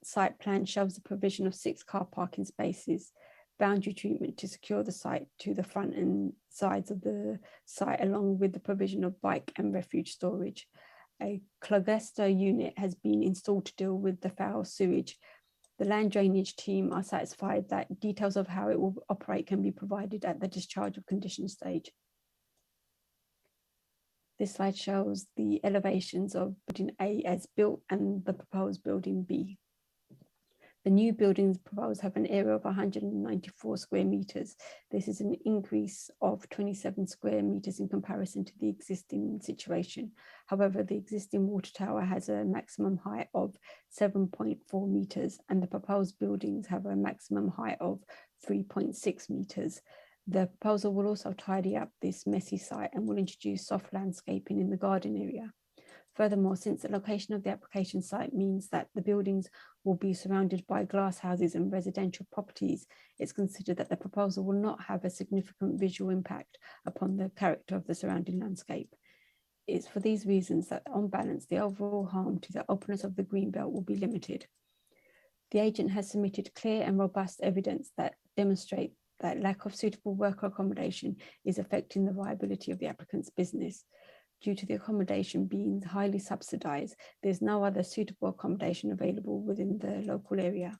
site plan shows the provision of 6 car parking spaces, boundary treatment to secure the site to the front and sides of the site, along with the provision of bike and refuge storage. A Clogesto unit has been installed to deal with the foul sewage. The land drainage team are satisfied that details of how it will operate can be provided at the discharge of condition stage. This slide shows the elevations of building A as built and the proposed building B. The new buildings proposed have an area of 194 square meters. This is an increase of 27 square meters in comparison to the existing situation. However, the existing water tower has a maximum height of 7.4 meters and the proposed buildings have a maximum height of 3.6 meters. The proposal will also tidy up this messy site and will introduce soft landscaping in the garden area. Furthermore, since the location of the application site means that the buildings will be surrounded by glass houses and residential properties, it's considered that the proposal will not have a significant visual impact upon the character of the surrounding landscape. It's for these reasons that, on balance, the overall harm to the openness of the greenbelt will be limited. The agent has submitted clear and robust evidence that demonstrate that lack of suitable worker accommodation is affecting the viability of the applicant's business. Due to the accommodation being highly subsidised, there's no other suitable accommodation available within the local area.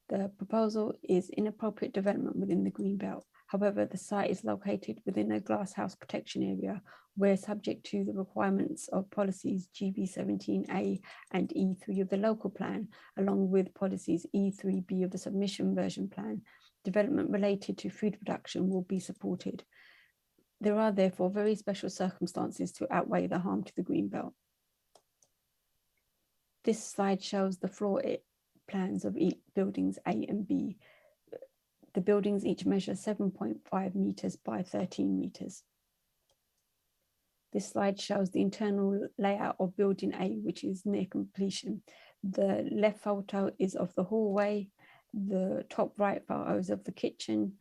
The proposal is inappropriate development within the Greenbelt. However, the site is located within a glasshouse protection area where, subject to the requirements of policies GB17A and E3 of the local plan, along with policies E3B of the submission version plan, development related to food production will be supported. There are therefore very special circumstances to outweigh the harm to the Greenbelt. This slide shows the floor plans of each buildings A and B. The buildings each measure 7.5 meters by 13 meters. This slide shows the internal layout of building A, which is near completion. The left photo is of the hallway, the top right photo is of the kitchen,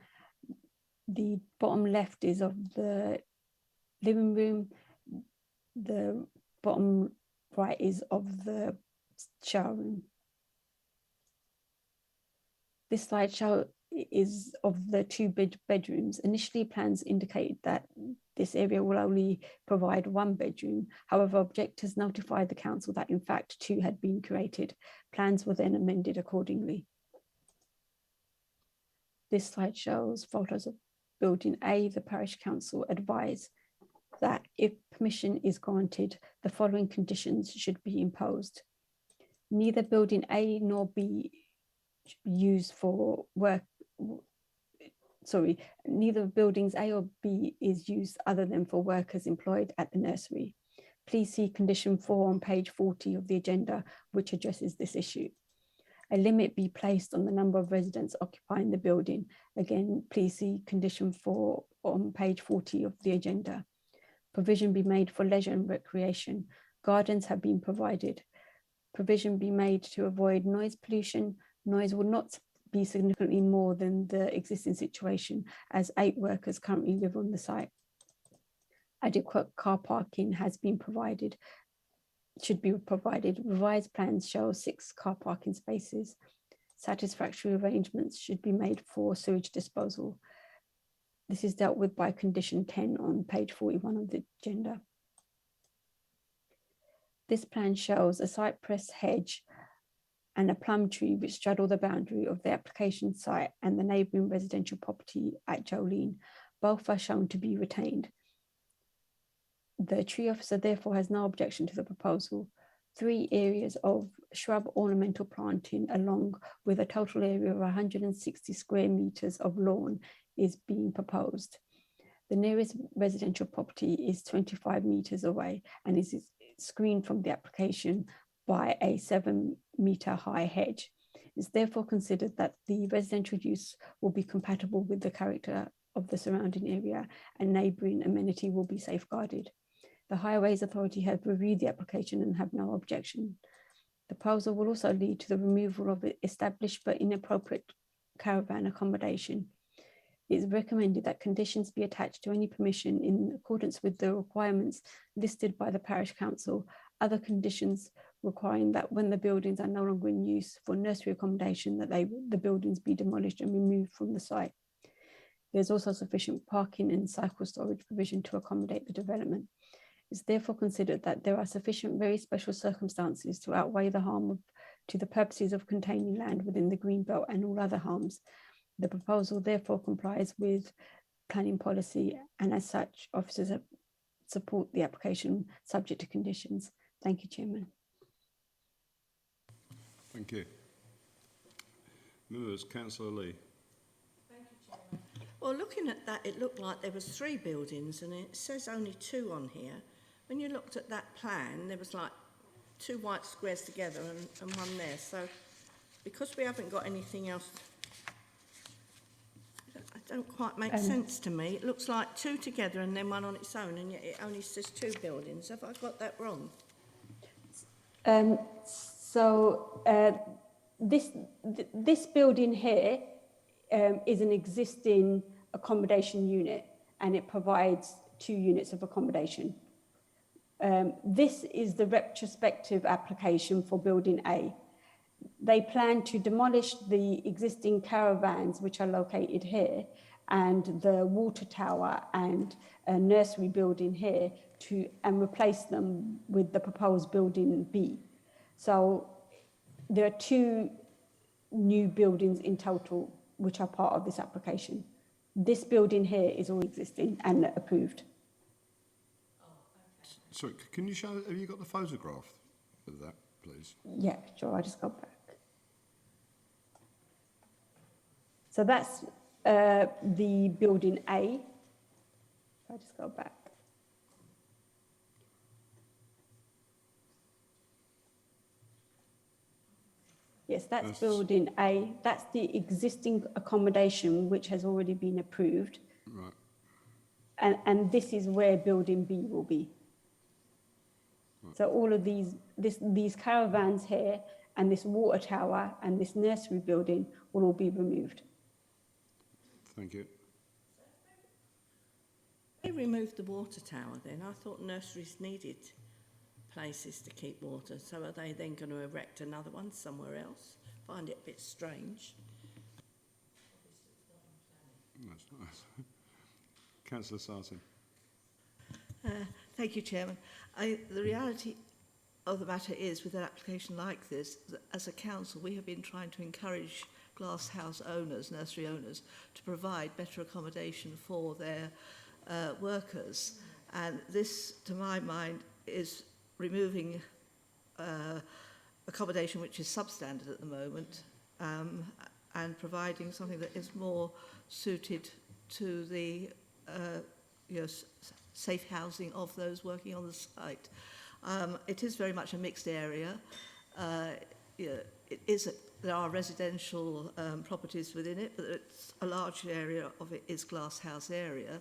the bottom left is of the living room, the bottom right is of the shower room. This slide show is of the 2 bedrooms. Initially, plans indicated that this area will only provide 1 bedroom. However, objectors notified the council that in fact 2 had been created. Plans were then amended accordingly. This slide shows photos of building A. The parish council advised that if permission is granted, the following conditions should be imposed. Neither building A nor B used for work, neither buildings A or B is used other than for workers employed at the nursery. Please see condition 4 on page 40 of the agenda, which addresses this issue. A limit be placed on the number of residents occupying the building. Again, please see condition 4 on page 40 of the agenda. Provision be made for leisure and recreation. Gardens have been provided. Provision be made to avoid noise pollution. Noise will not be significantly more than the existing situation, as 8 workers currently live on the site. Adequate car parking has been provided. should be provided. Revised plans show 6 car parking spaces. Satisfactory arrangements should be made for sewage disposal. This is dealt with by condition 10 on page 41 of the agenda. This plan shows a cypress hedge and a plum tree which straddle the boundary of the application site and the neighbouring residential property at Jolene. Both are shown to be retained. The tree officer therefore has no objection to the proposal. 3 areas of shrub ornamental planting along with a total area of 160 square metres of lawn is being proposed. The nearest residential property is 25 metres away and is screened from the application by a 7-metre high hedge. It's therefore considered that the residential use will be compatible with the character of the surrounding area and neighbouring amenity will be safeguarded. The Highways Authority have reviewed the application and have no objection. The proposal will also lead to the removal of established but inappropriate caravan accommodation. It is recommended that conditions be attached to any permission in accordance with the requirements listed by the Parish Council. Other conditions requiring that when the buildings are no longer in use for nursery accommodation, that the buildings be demolished and removed from the site. There's also sufficient parking and cycle storage provision to accommodate the development. It's therefore considered that there are sufficient very special circumstances to outweigh the harm to the purposes of containing land within the Greenbelt and all other harms. The proposal therefore complies with planning policy and as such, officers support the application subject to conditions. Thank you, Chairman.
Thank you. Members, Councillor Lee.
Thank you, Chairman. Well, looking at that, it looked like there was 3 buildings and it says only 2 on here. When you looked at that plan, there was like 2 white squares together and 1 there. So because we haven't got anything else, it don't quite make sense to me. It looks like 2 together and then 1 on its own, and yet it only says 2 buildings. Have I got that wrong?
This building here is an existing accommodation unit and it provides 2 units of accommodation. This is the retrospective application for building A. They plan to demolish the existing caravans which are located here and the water tower and a nursery building here and replace them with the proposed building B. So there are 2 new buildings in total which are part of this application. This building here is all existing and approved.
Sorry, can you show, have you got the photograph of that, please?
Yeah, sure, I'll just go back. So that's the building A. I'll just go back. Yes, that's building A. That's the existing accommodation which has already been approved. Right. And this is where building B will be. Right. So all of these caravans here and this water tower and this nursery building will all be removed.
Thank you.
They removed the water tower then. I thought nurseries needed places to keep water. So are they then going to erect another one somewhere else? Find it a bit strange.
That's nice. Councillor Sartin.
Thank you, Chairman. The reality of the matter is, with an application like this, that as a council, we have been trying to encourage glass house owners, nursery owners, to provide better accommodation for their workers. And this, to my mind, is removing accommodation which is substandard at the moment and providing something that is more suited to the safe housing of those working on the site. It is very much a mixed area. There are residential properties within it, but it's a large area of it is glass house area.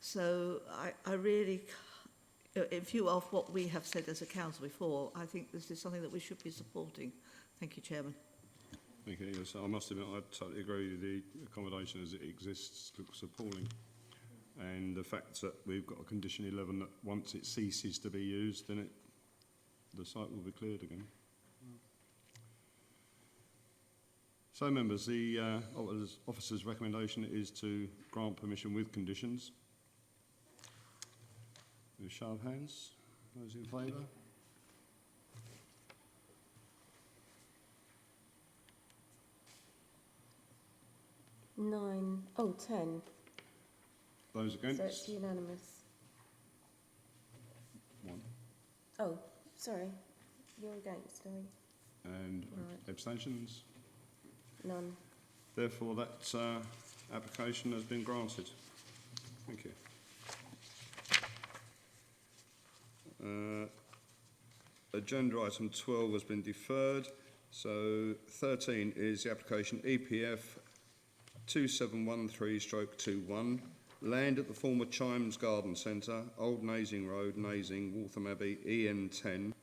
So I really, in view of what we have said as a council before, I think this is something that we should be supporting. Thank you, Chairman.
Thank you. Yes, I must admit, I totally agree with the accommodation as it exists looks appalling. And the fact that we've got a condition 11 that once it ceases to be used, then the site will be cleared again. So members, the officer's recommendation is to grant permission with conditions. With a show of hands, those in favour?
Nine. Oh, 10.
Those against?
So it's unanimous.
One.
Oh, sorry. You're against, are you?
And
Right.
abstentions?
None.
Therefore, that application has been granted. Thank you. Agenda item 12 has been deferred. So 13 is the application EPF 2713/21, land at the former Chimes Garden Centre, Old Nazing Road, Nazing, Waltham Abbey, EN10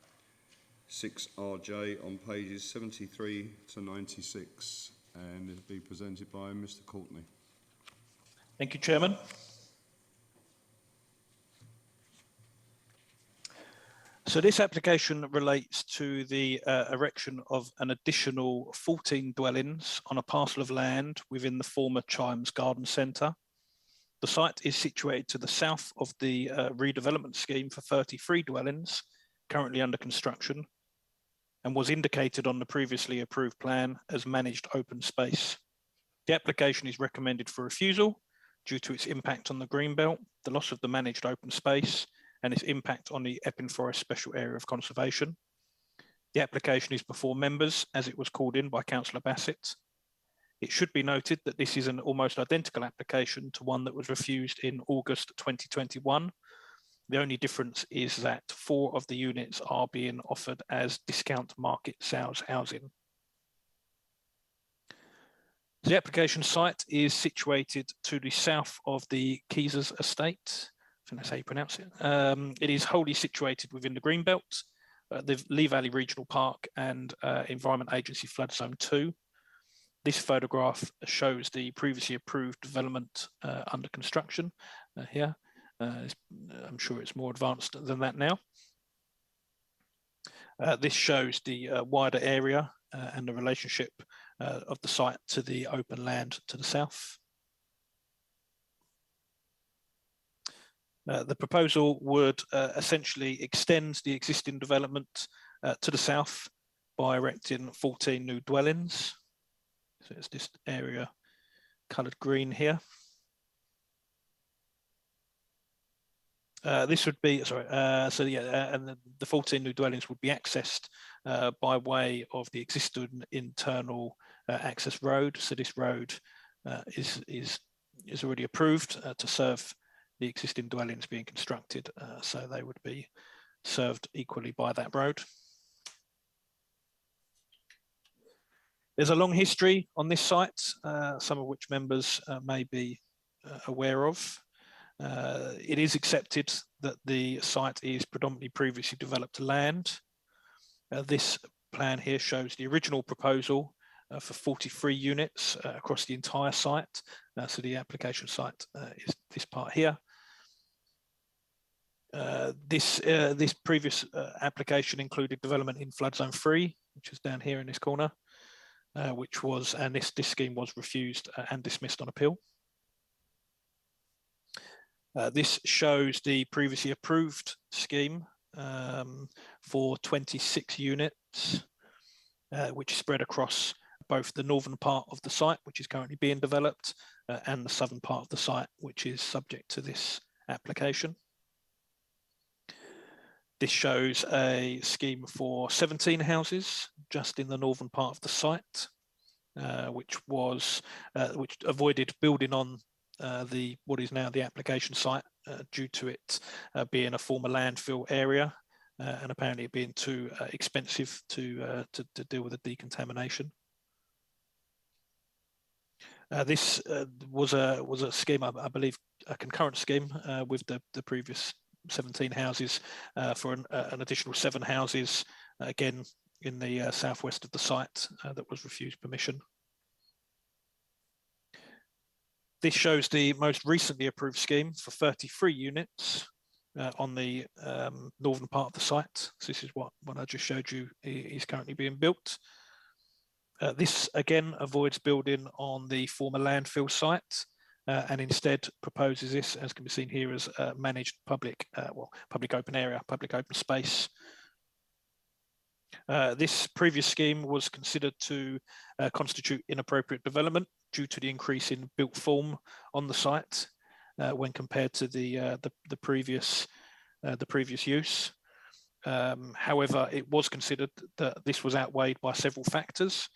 6RJ on pages 73 to 96, and it'll be presented by Mr. Courtney.
Thank you, Chairman. So this application relates to the erection of an additional 14 dwellings on a parcel of land within the former Chimes Garden Centre. The site is situated to the south of the redevelopment scheme for 33 dwellings, currently under construction, and was indicated on the previously approved plan as managed open space. The application is recommended for refusal due to its impact on the greenbelt, the loss of the managed open space, and its impact on the Epping Forest Special Area of Conservation. The application is before members as it was called in by Councillor Bassett. It should be noted that this is an almost identical application to one that was refused in August 2021. The only difference is that 4 of the units are being offered as discount market sales housing. The application site is situated to the south of the Keysers estate. I think that's how you pronounce it. It is wholly situated within the Greenbelt, the Lee Valley Regional Park and Environment Agency Flood Zone 2. This photograph shows the previously approved development under construction here. I'm sure it's more advanced than that now. This shows the wider area and the relationship of the site to the open land to the south. The proposal would essentially extend the existing development to the south by erecting 14 new dwellings. So it's this area coloured green here. This would be, and the 14 new dwellings would be accessed by way of the existing internal access road. So this road is already approved to serve the existing dwellings being constructed, so they would be served equally by that road. There's a long history on this site, some of which members may be aware of. It is accepted that the site is predominantly previously developed land. This plan here shows the original proposal for 43 units across the entire site. So the application site is this part here. This previous application included development in flood zone 3, which is down here in this corner, and this scheme was refused and dismissed on appeal. This shows the previously approved scheme for 26 units, which is spread across both the northern part of the site, which is currently being developed, and the southern part of the site, which is subject to this application. This shows a scheme for 17 houses just in the northern part of the site, which avoided building on what is now the application site due to it being a former landfill area and apparently it being too expensive to deal with the decontamination. This was a scheme, I believe, a concurrent scheme with the previous 17 houses for an additional 7 houses, again in the southwest of the site that was refused permission. This shows the most recently approved scheme for 33 units, on the northern part of the site. So this is what I just showed you is currently being built. This again avoids building on the former landfill site and instead proposes this, as can be seen here, as managed public open area, public open space. This previous scheme was considered to constitute inappropriate development due to the increase in built form on the site when compared to the previous use. However, it was considered that this was outweighed by several factors,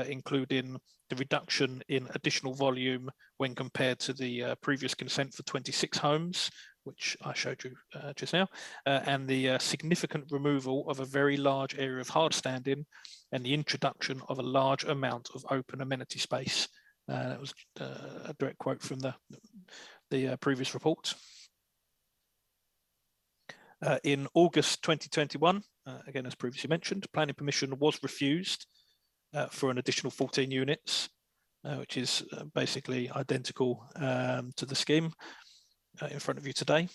including the reduction in additional volume when compared to the previous consent for 26 homes, which I showed you just now, and the significant removal of a very large area of hard standing and the introduction of a large amount of open amenity space. That was a direct quote from the previous report. In August 2021, again, as previously mentioned, planning permission was refused for an additional 14 units, which is basically identical to the scheme in front of you today.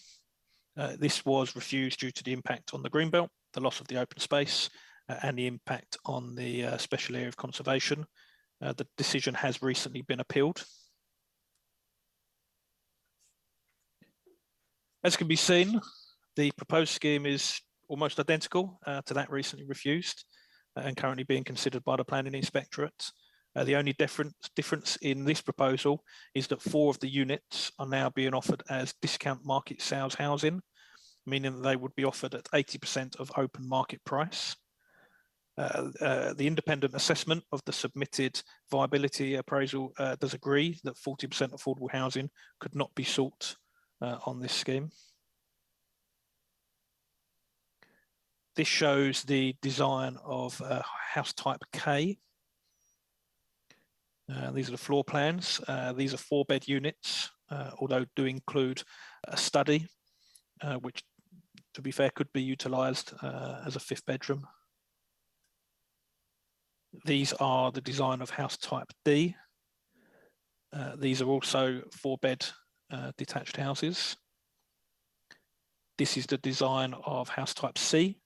This was refused due to the impact on the greenbelt, the loss of the open space, and the impact on the special area of conservation. The decision has recently been appealed. As can be seen, the proposed scheme is almost identical to that recently refused and currently being considered by the Planning Inspectorate. The only difference in this proposal is that 4 of the units are now being offered as discount market sales housing, meaning that they would be offered at 80% of open market price. The independent assessment of the submitted viability appraisal does agree that 40% affordable housing could not be sought on this scheme. This shows the design of house type K. These are the floor plans. These are 4-bed units, although do include a study, which, to be fair, could be utilised as a 5th bedroom. These are the design of house type D. These are also 4-bed detached houses. This is the design of house type C.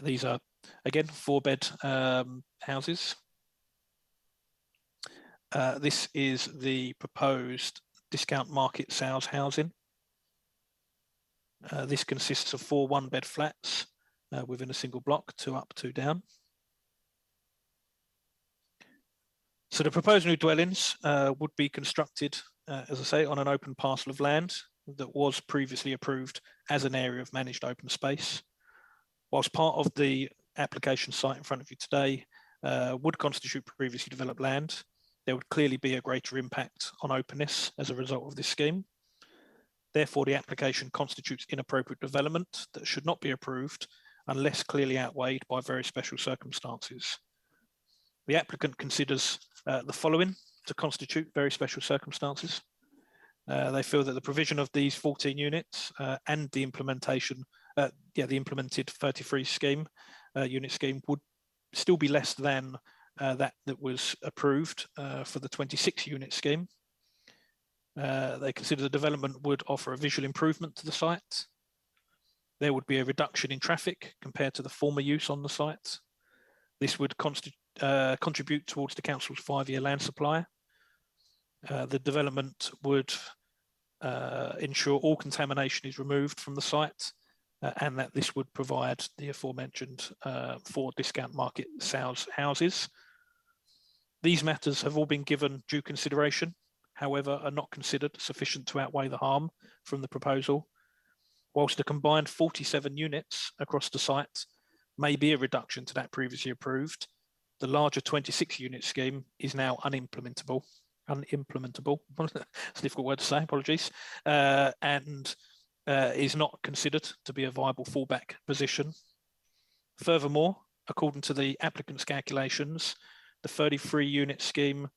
These are, again, 4-bed houses. This is the proposed discount market sales housing. This consists of 4 1-bed flats within a single block, 2 up, 2 down. So the proposed new dwellings would be constructed, as I say, on an open parcel of land that was previously approved as an area of managed open space. Whilst part of the application site in front of you today would constitute previously developed land, there would clearly be a greater impact on openness as a result of this scheme. Therefore, the application constitutes inappropriate development that should not be approved unless clearly outweighed by very special circumstances. The applicant considers the following to constitute very special circumstances. They feel that the provision of these 14 units and the implementation, the implemented 33 scheme, unit scheme would still be less than that was approved for the 26 unit scheme. They consider the development would offer a visual improvement to the site. There would be a reduction in traffic compared to the former use on the site. This would contribute towards the council's 5-year land supply. The development would ensure all contamination is removed from the site and that this would provide the aforementioned 4 discount market sales houses. These matters have all been given due consideration, however, are not considered sufficient to outweigh the harm from the proposal. Whilst a combined 47 units across the site may be a reduction to that previously approved, the larger 26 unit scheme is now unimplementable. It's a difficult word to say, apologies, and is not considered to be a viable fallback position. Furthermore, according to the applicant's calculations, the 33 unit scheme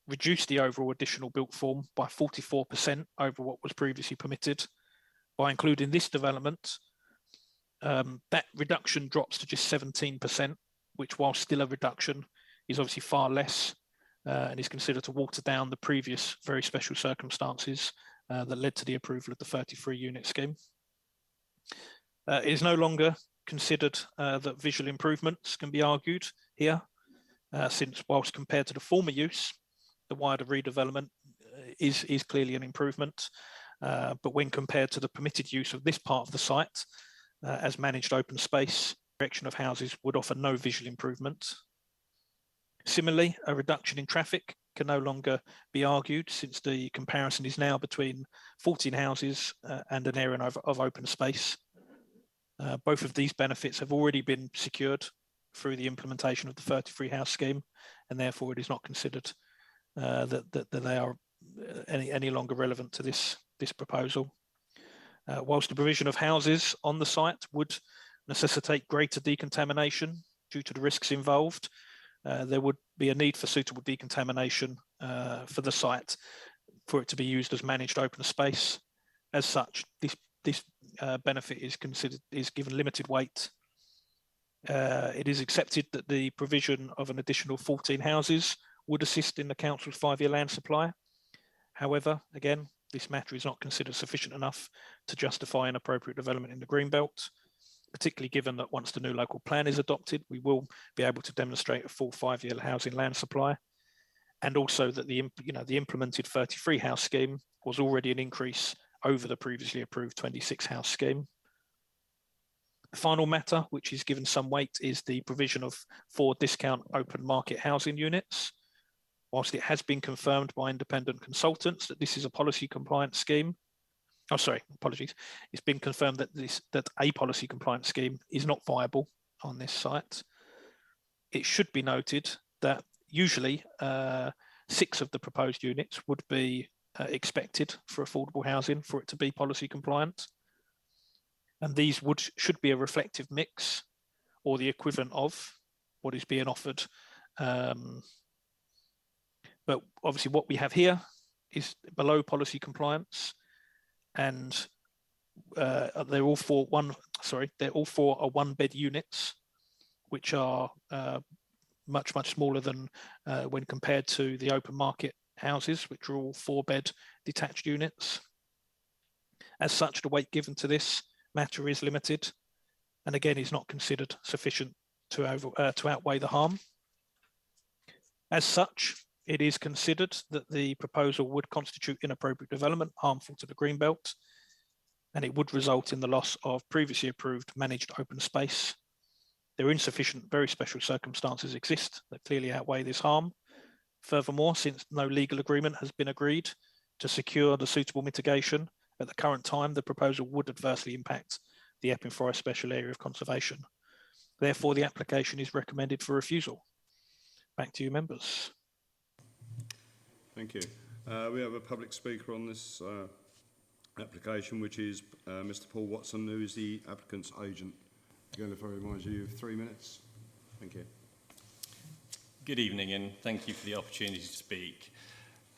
reduced the overall additional built form by 44% over what was previously permitted. By including this development, that reduction drops to just 17%, which, while still a reduction, is obviously far less and is considered to water down the previous very special circumstances that led to the approval of the 33 unit scheme. It is no longer considered that visual improvements can be argued here, since whilst compared to the former use, the wider redevelopment is clearly an improvement. But when compared to the permitted use of this part of the site as managed open space, erection of houses would offer no visual improvement. Similarly, a reduction in traffic can no longer be argued, since the comparison is now between 14 houses and an area of open space. Both of these benefits have already been secured through the implementation of the 33 house scheme, and therefore it is not considered that they are any longer relevant to this proposal. Whilst the provision of houses on the site would necessitate greater decontamination due to the risks involved, there would be a need for suitable decontamination for the site for it to be used as managed open space. As such, this benefit is given limited weight. It is accepted that the provision of an additional 14 houses would assist in the council's 5-year land supply. However, again, this matter is not considered sufficient enough to justify an appropriate development in the Greenbelt, particularly given that once the new local plan is adopted, we will be able to demonstrate a full 5-year housing land supply, and also that the implemented 33 house scheme was already an increase over the previously approved 26 house scheme. The final matter, which is given some weight, is the provision of 4 discount open market housing units. Whilst it has been confirmed by independent consultants that this is a policy compliance scheme, it's been confirmed that a policy compliance scheme is not viable on this site. It should be noted that usually 6 of the proposed units would be expected for affordable housing for it to be policy compliant. And these should be a reflective mix or the equivalent of what is being offered. But obviously what we have here is below policy compliance, and they're all 4 are 1-bed units, which are much smaller than when compared to the open market houses, which are all 4-bed detached units. As such, the weight given to this matter is limited, and again is not considered sufficient to outweigh the harm. As such, it is considered that the proposal would constitute inappropriate development harmful to the Greenbelt, and it would result in the loss of previously approved managed open space. There are insufficient very special circumstances exist that clearly outweigh this harm. Furthermore, since no legal agreement has been agreed to secure the suitable mitigation, at the current time, the proposal would adversely impact the Epping Forest Special Area of Conservation. Therefore, the application is recommended for refusal. Back to you, members.
Thank you. We have a public speaker on this application, which is Mr. Paul Watson, who is the applicant's agent. Again, if I remind you of 3 minutes. Thank you.
Good evening, and thank you for the opportunity to speak.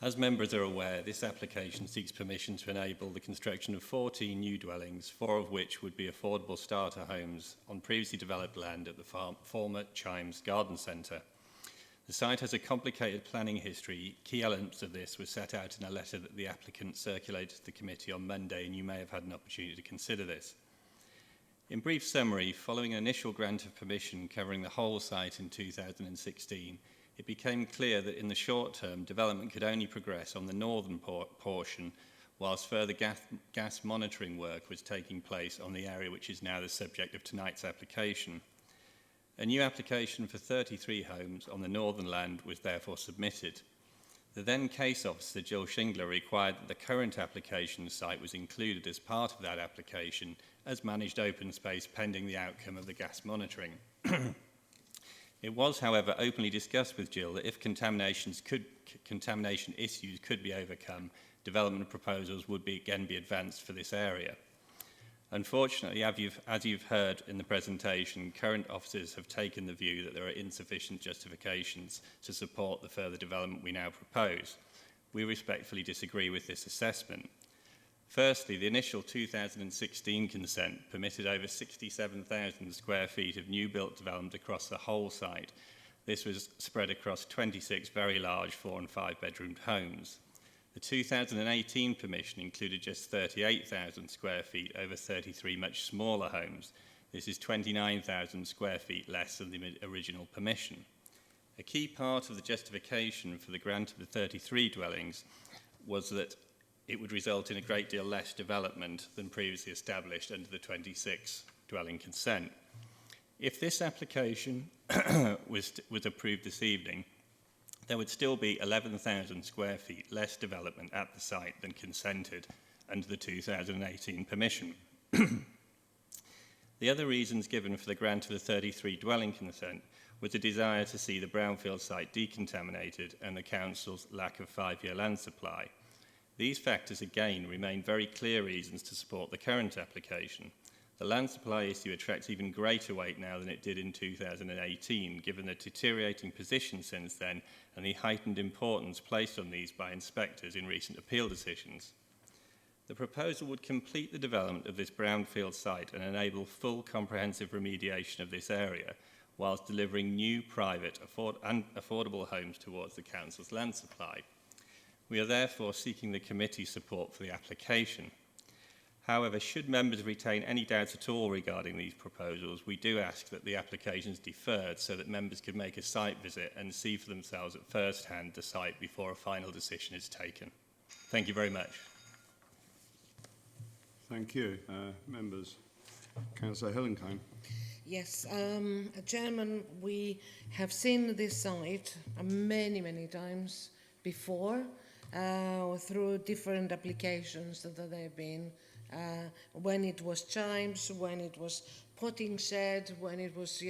As members are aware, this application seeks permission to enable the construction of 14 new dwellings, 4 of which would be affordable starter homes on previously developed land at the former Chimes Garden Centre. The site has a complicated planning history. Key elements of this were set out in a letter that the applicant circulated to the committee on Monday, and you may have had an opportunity to consider this. In brief summary, following an initial grant of permission covering the whole site in 2016, it became clear that in the short term, development could only progress on the northern portion, whilst further gas monitoring work was taking place on the area which is now the subject of tonight's application. A new application for 33 homes on the northern land was therefore submitted. The then case officer, Jill Shingler, required that the current application site was included as part of that application as managed open space pending the outcome of the gas monitoring. It was, however, openly discussed with Jill that if contamination issues could be overcome, development proposals would again be advanced for this area. Unfortunately, as you've heard in the presentation, current officers have taken the view that there are insufficient justifications to support the further development we now propose. We respectfully disagree with this assessment. Firstly, the initial 2016 consent permitted over 67,000 square feet of new built development across the whole site. This was spread across 26 very large 4- and 5-bedroomed homes. The 2018 permission included just 38,000 square feet over 33 much smaller homes. This is 29,000 square feet less than the original permission. A key part of the justification for the grant of the 33 dwellings was that it would result in a great deal less development than previously established under the 26 dwelling consent. If this application was approved this evening, there would still be 11,000 square feet less development at the site than consented under the 2018 permission. The other reasons given for the grant of the 33 dwelling consent was a desire to see the brownfield site decontaminated and the council's lack of 5-year land supply. These factors again remain very clear reasons to support the current application. The land supply issue attracts even greater weight now than it did in 2018, given the deteriorating position since then and the heightened importance placed on these by inspectors in recent appeal decisions. The proposal would complete the development of this brownfield site and enable full comprehensive remediation of this area, whilst delivering new private and affordable homes towards the council's land supply. We are therefore seeking the committee's support for the application. However, should members retain any doubts at all regarding these proposals, we do ask that the application is deferred so that members could make a site visit and see for themselves at first hand the site before a final decision is taken. Thank you very much.
Thank you. Members. Councillor Hillenkoen.
Yes, Chairman, we have seen this site many, many times before through different applications that there have been. When it was chimes, when it was potting shed, when it was,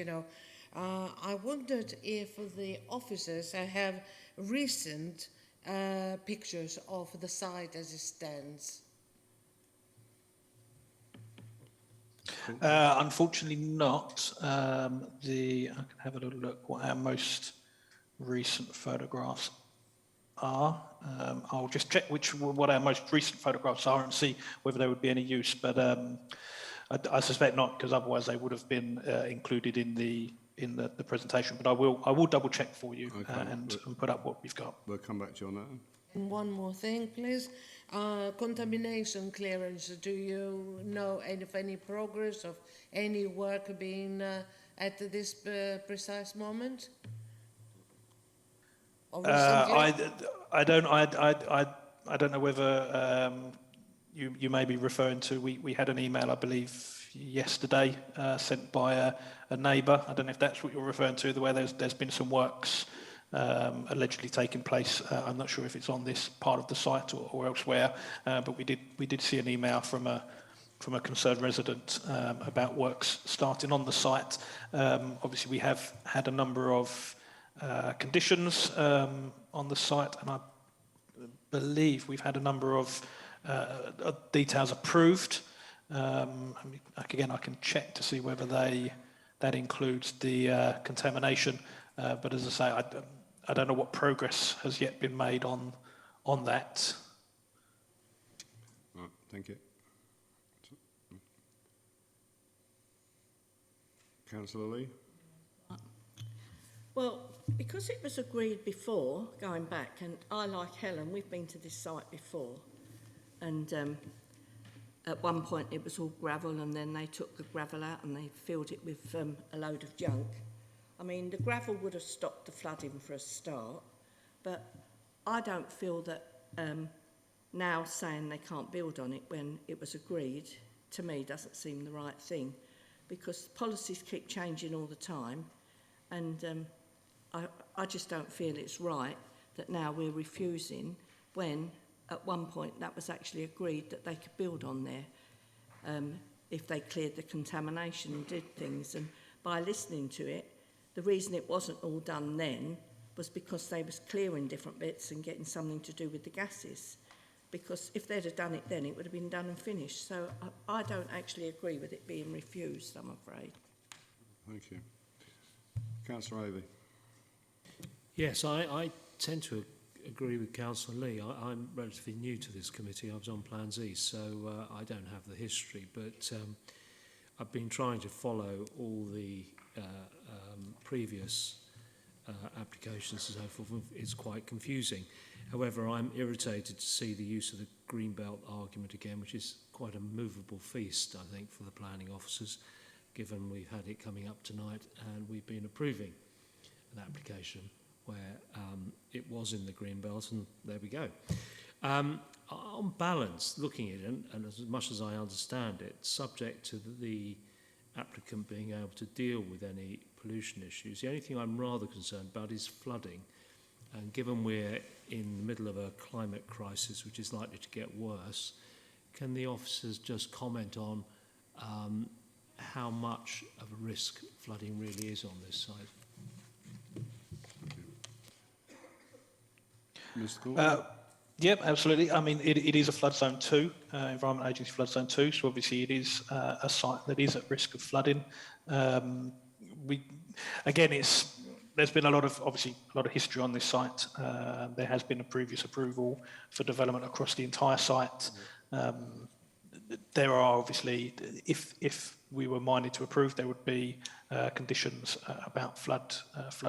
I wondered if the officers have recent pictures of the site as it stands.
Unfortunately not. I can have a little look what our most recent photographs are. I'll just check what our most recent photographs are and see whether there would be any use, but I suspect not, because otherwise they would have been included in the presentation. But I will double check for you. Okay. and put up what we've got.
We'll come back to you on that.
And one more thing, please. Contamination clearance. Do you know of any progress of any work being at this precise moment?
I don't know whether you may be referring to. We had an email, I believe, yesterday sent by a neighbour. I don't know if that's what you're referring to. Where there's been some works allegedly taking place. I'm not sure if it's on this part of the site or elsewhere, but we did see an email from a concerned resident about works starting on the site. Obviously, we have had a number of conditions on the site, and I believe we've had a number of details approved. Again, I can check to see whether that includes the contamination, but as I say, I don't know what progress has yet been made on that.
Right, thank you. Councillor Lee.
Well, because it was agreed before, going back, and I, like Helen, we've been to this site before, and at one point it was all gravel, and then they took the gravel out and they filled it with a load of junk. I mean, the gravel would have stopped the flooding for a start, but I don't feel that now saying they can't build on it when it was agreed, to me, doesn't seem the right thing, because policies keep changing all the time, and I just don't feel it's right that now we're refusing when at one point that was actually agreed that they could build on there if they cleared the contamination and did things. And by listening to it, the reason it wasn't all done then was because they was clearing different bits and getting something to do with the gases. Because if they'd have done it then, it would have been done and finished. So I don't actually agree with it being refused, I'm afraid.
Thank you. Councillor Ovey.
Yes, I tend to agree with Councillor Lee. I'm relatively new to this committee. I was on Plans East, so I don't have the history, but I've been trying to follow all the previous applications and so forth, it's quite confusing. However, I'm irritated to see the use of the Greenbelt argument again, which is quite a movable feast, I think, for the planning officers, given we've had it coming up tonight and we've been approving an application where it was in the Greenbelt, and there we go. On balance, looking at it, and as much as I understand it, subject to the applicant being able to deal with any pollution issues, the only thing I'm rather concerned about is flooding. And given we're in the middle of a climate crisis, which is likely to get worse, can the officers just comment on how much of a risk flooding really is on this site?
Mr. Corbett?
Yep, absolutely. I mean, it is a flood zone 2, Environment Agency flood zone 2, so obviously it is a site that is at risk of flooding. There's been obviously a lot of history on this site. There has been a previous approval for development across the entire site. There are obviously, if we were minded to approve, there would be conditions about flood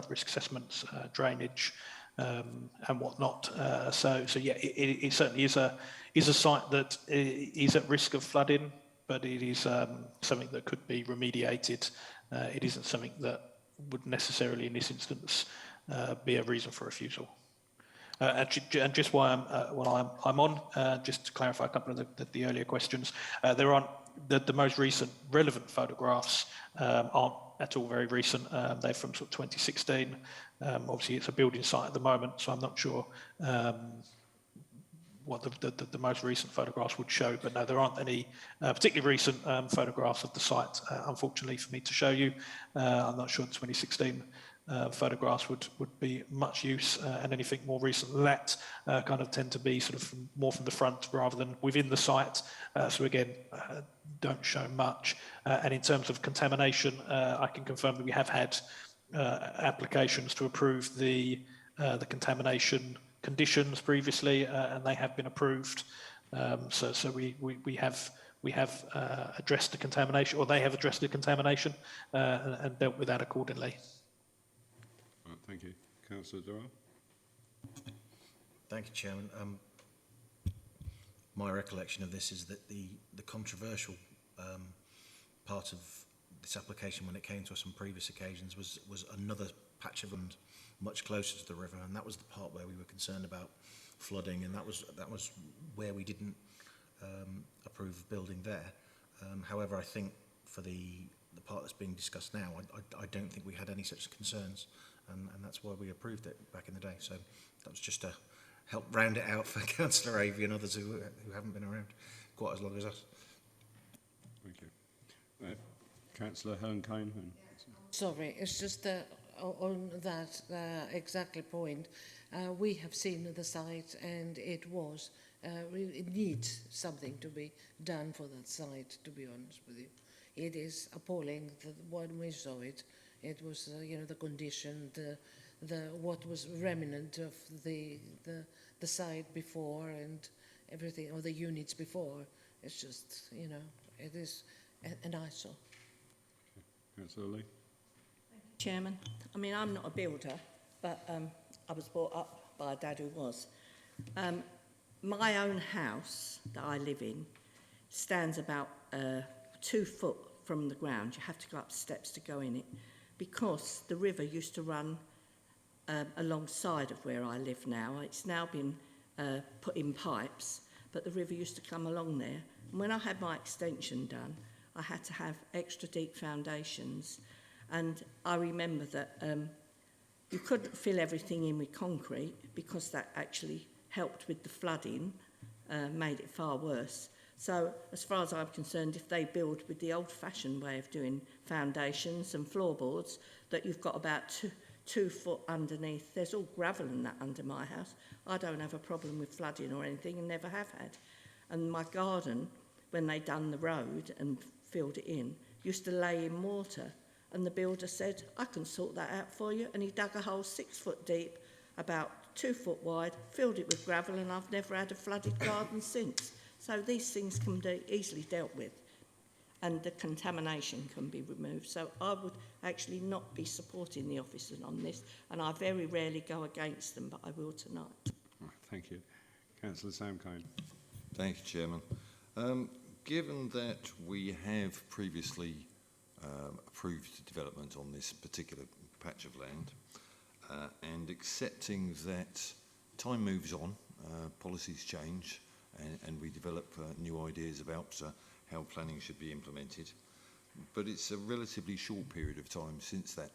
risk assessments, drainage, and whatnot. So yeah, it certainly is a site that is at risk of flooding, but it is something that could be remediated. It isn't something that would necessarily, in this instance, be a reason for refusal. And just while I'm on, just to clarify a couple of the earlier questions, there aren't the most recent relevant photographs aren't at all very recent. They're from sort of 2016. Obviously, it's a building site at the moment, so I'm not sure what the most recent photographs would show. But no, there aren't any particularly recent photographs of the site, unfortunately, for me to show you. I'm not sure the 2016 photographs would be much use, and anything more recent than that kind of tend to be sort of more from the front rather than within the site. So again, don't show much. And in terms of contamination, I can confirm that we have had applications to approve the contamination conditions previously, and they have been approved. So we have addressed the contamination, or they have addressed the contamination and dealt with that accordingly.
Right, thank you. Councillor Durrell?
Thank you, Chairman. My recollection of this is that the controversial part of this application, when it came to us on previous occasions, was another patch of land much closer to the river, and that was the part where we were concerned about flooding, and that was where we didn't approve building there. However, I think for the part that's being discussed now, I don't think we had any such concerns, and that's why we approved it back in the day. So that was just to help round it out for Councillor Avey and others who haven't been around quite as long as us.
Thank you. Councillor Helen Kane.
Sorry, it's just on that exactly point. We have seen the site, and it needs something to be done for that site, to be honest with you. It is appalling that when we saw it. It was, the condition, what was remnant of the site before and everything, or the units before. It's just, it is an eyesore.
Councillor Lee?
Chairman, I mean, I'm not a builder, but I was brought up by a dad who was. My own house that I live in stands about 2 foot from the ground. You have to go up steps to go in it, because the river used to run alongside of where I live now. It's now been put in pipes, but the river used to come along there. And when I had my extension done, I had to have extra deep foundations. And I remember that you couldn't fill everything in with concrete, because that actually helped with the flooding, made it far worse. So, as far as I'm concerned, if they build with the old-fashioned way of doing foundations and floorboards, that you've got about two foot underneath, there's all gravel and that under my house. I don't have a problem with flooding or anything, and never have had. And my garden, when they done the road and filled it in, used to lay in water. And the builder said, I can sort that out for you. And he dug a hole 6 foot deep, about 2 foot wide, filled it with gravel, and I've never had a flooded garden since. So these things can be easily dealt with. and the contamination can be removed. So I would actually not be supporting the officers on this, and I very rarely go against them, but I will tonight.
Right, thank you. Councillor Sam Coyne.
Thank you, Chairman. Given that we have previously approved development on this particular patch of land, and accepting that time moves on, policies change, and we develop new ideas about how planning should be implemented, but it's a relatively short period of time since that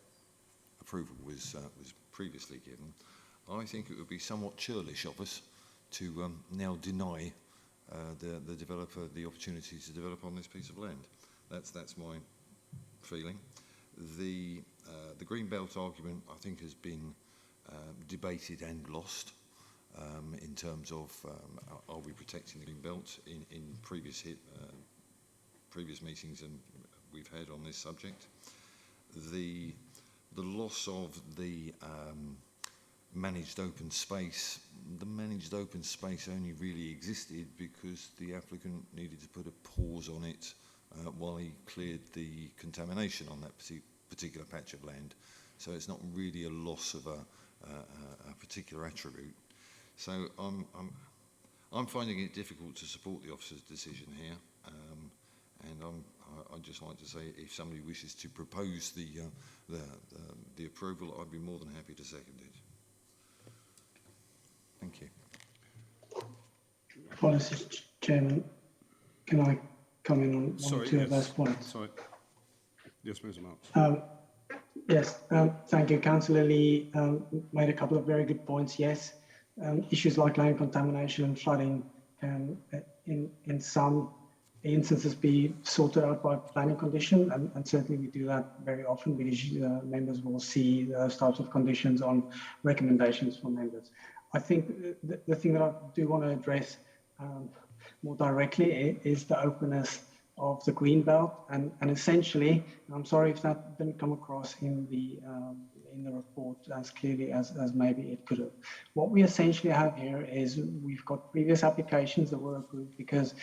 approval was previously given. I think it would be somewhat churlish of us to now deny the developer the opportunity to develop on this piece of land. That's my feeling. The Greenbelt argument, I think, has been debated and lost in terms of are we protecting the Greenbelt in previous meetings and we've had on this subject. The loss of the managed open space. The managed open space only really existed because the applicant needed to put a pause on it while he cleared the contamination on that particular patch of land. So it's not really a loss of a particular attribute. So I'm finding it difficult to support the officer's decision here, and I'd just like to say if somebody wishes to propose the approval, I'd be more than happy to second it. Thank you.
Apologies, Chairman. Can I come in on one or two of those points?
Sorry. Yes, Mr. Marks.
Yes, thank you. Councillor Lee made a couple of very good points. Yes, issues like land contamination and flooding can, in some instances, be sorted out by planning condition, and certainly we do that very often because members will see those types of conditions on recommendations from members. I think the thing that I do want to address more directly is the openness of the Greenbelt, and essentially, I'm sorry if that didn't come across in the report as clearly as maybe it could have. What we essentially have here is we've got previous applications that were approved because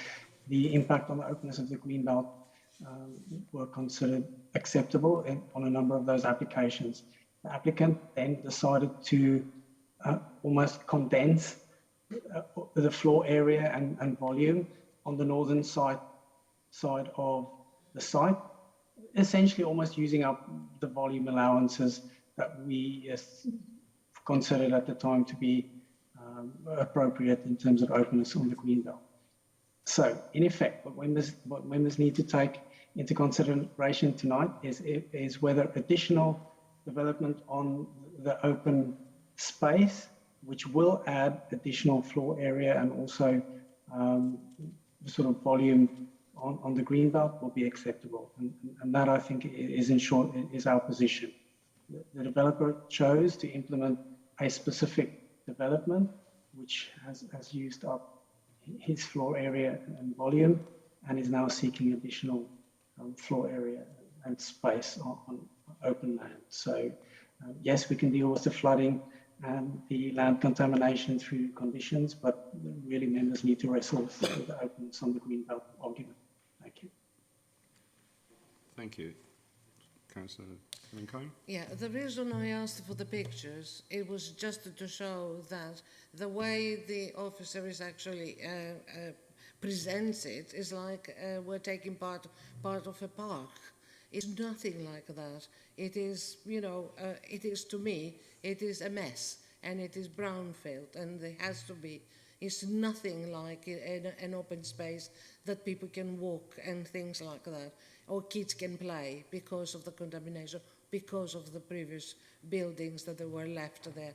the impact on the openness of the Greenbelt were considered acceptable on a number of those applications. The applicant then decided to almost condense the floor area and volume on the northern side of the site, essentially almost using up the volume allowances that we considered at the time to be appropriate in terms of openness on the Greenbelt. So, in effect, what members need to take into consideration tonight is whether additional development on the open space, which will add additional floor area and also sort of volume on the Greenbelt, will be acceptable. And that, I think, is in short, is our position. The developer chose to implement a specific development, which has used up his floor area and volume, and is now seeking additional floor area and space on open land. So, yes, we can deal with the flooding and the land contamination through conditions, but really members need to wrestle with the openness on the Greenbelt argument. Thank you.
Thank you. Councillor Coyne?
Yeah, the reason I asked for the pictures, it was just to show that the way the officer is actually presents it is like we're taking part of a park. It's nothing like that. It is, you know, it is, to me, it is a mess, and it is brownfield, and it has to be. It's nothing like an open space that people can walk and things like that, or kids can play because of the contamination, because of the previous buildings that they were left there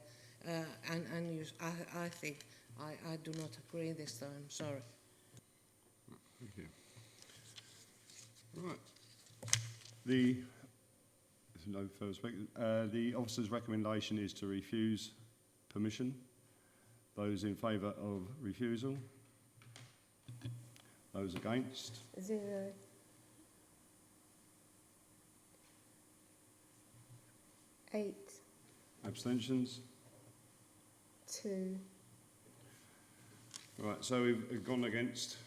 and used. I think I do not agree this time. Sorry.
Thank you. Right. There's no further speakers. The officer's recommendation is to refuse permission. Those in favour of refusal? Those against?
0. Eight.
Abstentions?
2.
Right, so we've gone against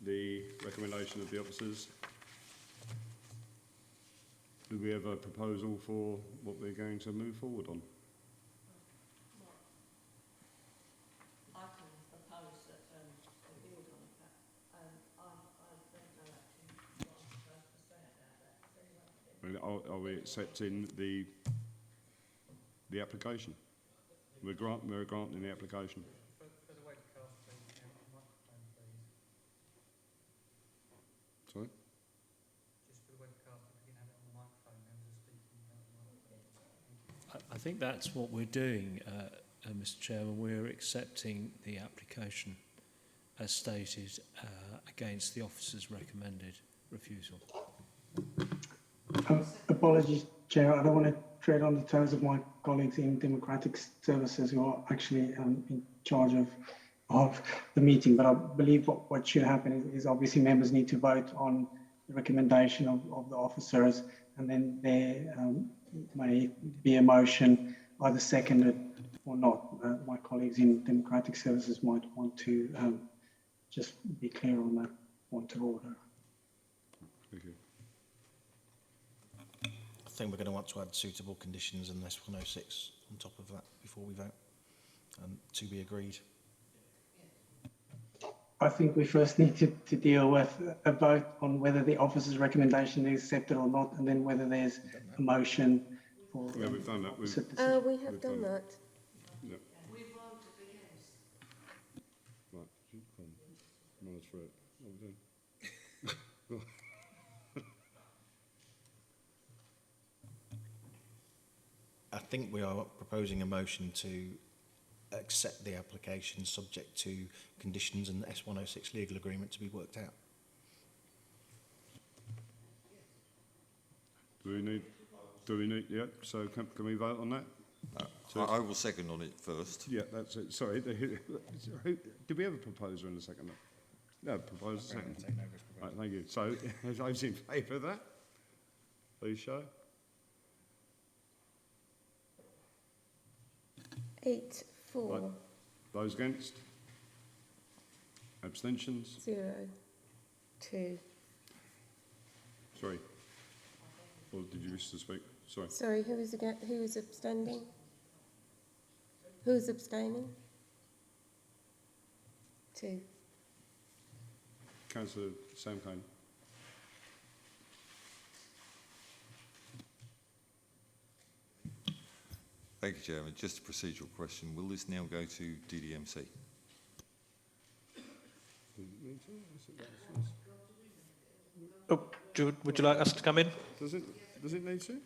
the recommendation of the officers. do we have a proposal for what we're going to move forward on?
I can propose that they build on it, but I don't know actually what I'm supposed to say about that.
Are we accepting the application? We're granting the application.
For the webcast, please, microphone, please.
Sorry?
Just for the webcast, if we can have it on the microphone, members are speaking without the microphone.
I think that's what we're doing, Mr. Chairman. We're accepting the application as stated against the officer's recommended refusal.
Apologies, Chair. I don't want to tread on the toes of my colleagues in Democratic Services who are actually in charge of the meeting, but I believe what should happen is obviously members need to vote on the recommendation of the officers, and then there may be a motion either seconded or not. My colleagues in Democratic Services might want to just be clear on that point of order.
Thank you.
I think we're going to want to add suitable conditions and S106 on top of that before we vote, to be agreed.
I think we first need to deal with a vote on whether the officer's recommendation is accepted or not, and then whether there's a motion for...
Yeah, we've done that.
We have done that.
Yep.
We voted against.
Right, run us through it. What are we doing?
I think we are proposing a motion to accept the application subject to conditions and the S106 legal agreement to be worked out.
Do we need, yeah, so can we vote on that?
I will second on it first.
Yeah, that's it. Sorry, did we have a proposer in a second? No, proposer second. Right, thank you. So, those in favour of that, please show.
8, 4.
Right. Those against? Abstentions?
0, 2.
Sorry. Or did you wish to speak? Sorry.
Sorry, who was abstaining? Who's abstaining? 2.
Councillor Sam Kane.
Thank you, Chairman. Just a procedural question. Will this now go to DDMC?
Oh, would you like us to come in?
Does it need to?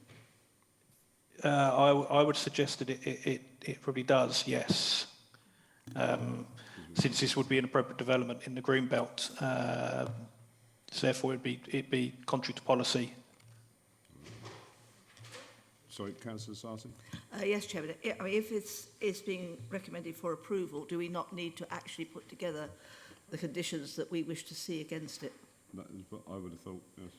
I would suggest that it probably does, yes. Since this would be an appropriate development in the green belt, so therefore it'd be contrary to policy.
Sorry, Councillor Sarti.
Yes, Chairman. I mean, if it's being recommended for approval, do we not need to actually put together the conditions that we wish to see against it?
That is what I would have thought, yes.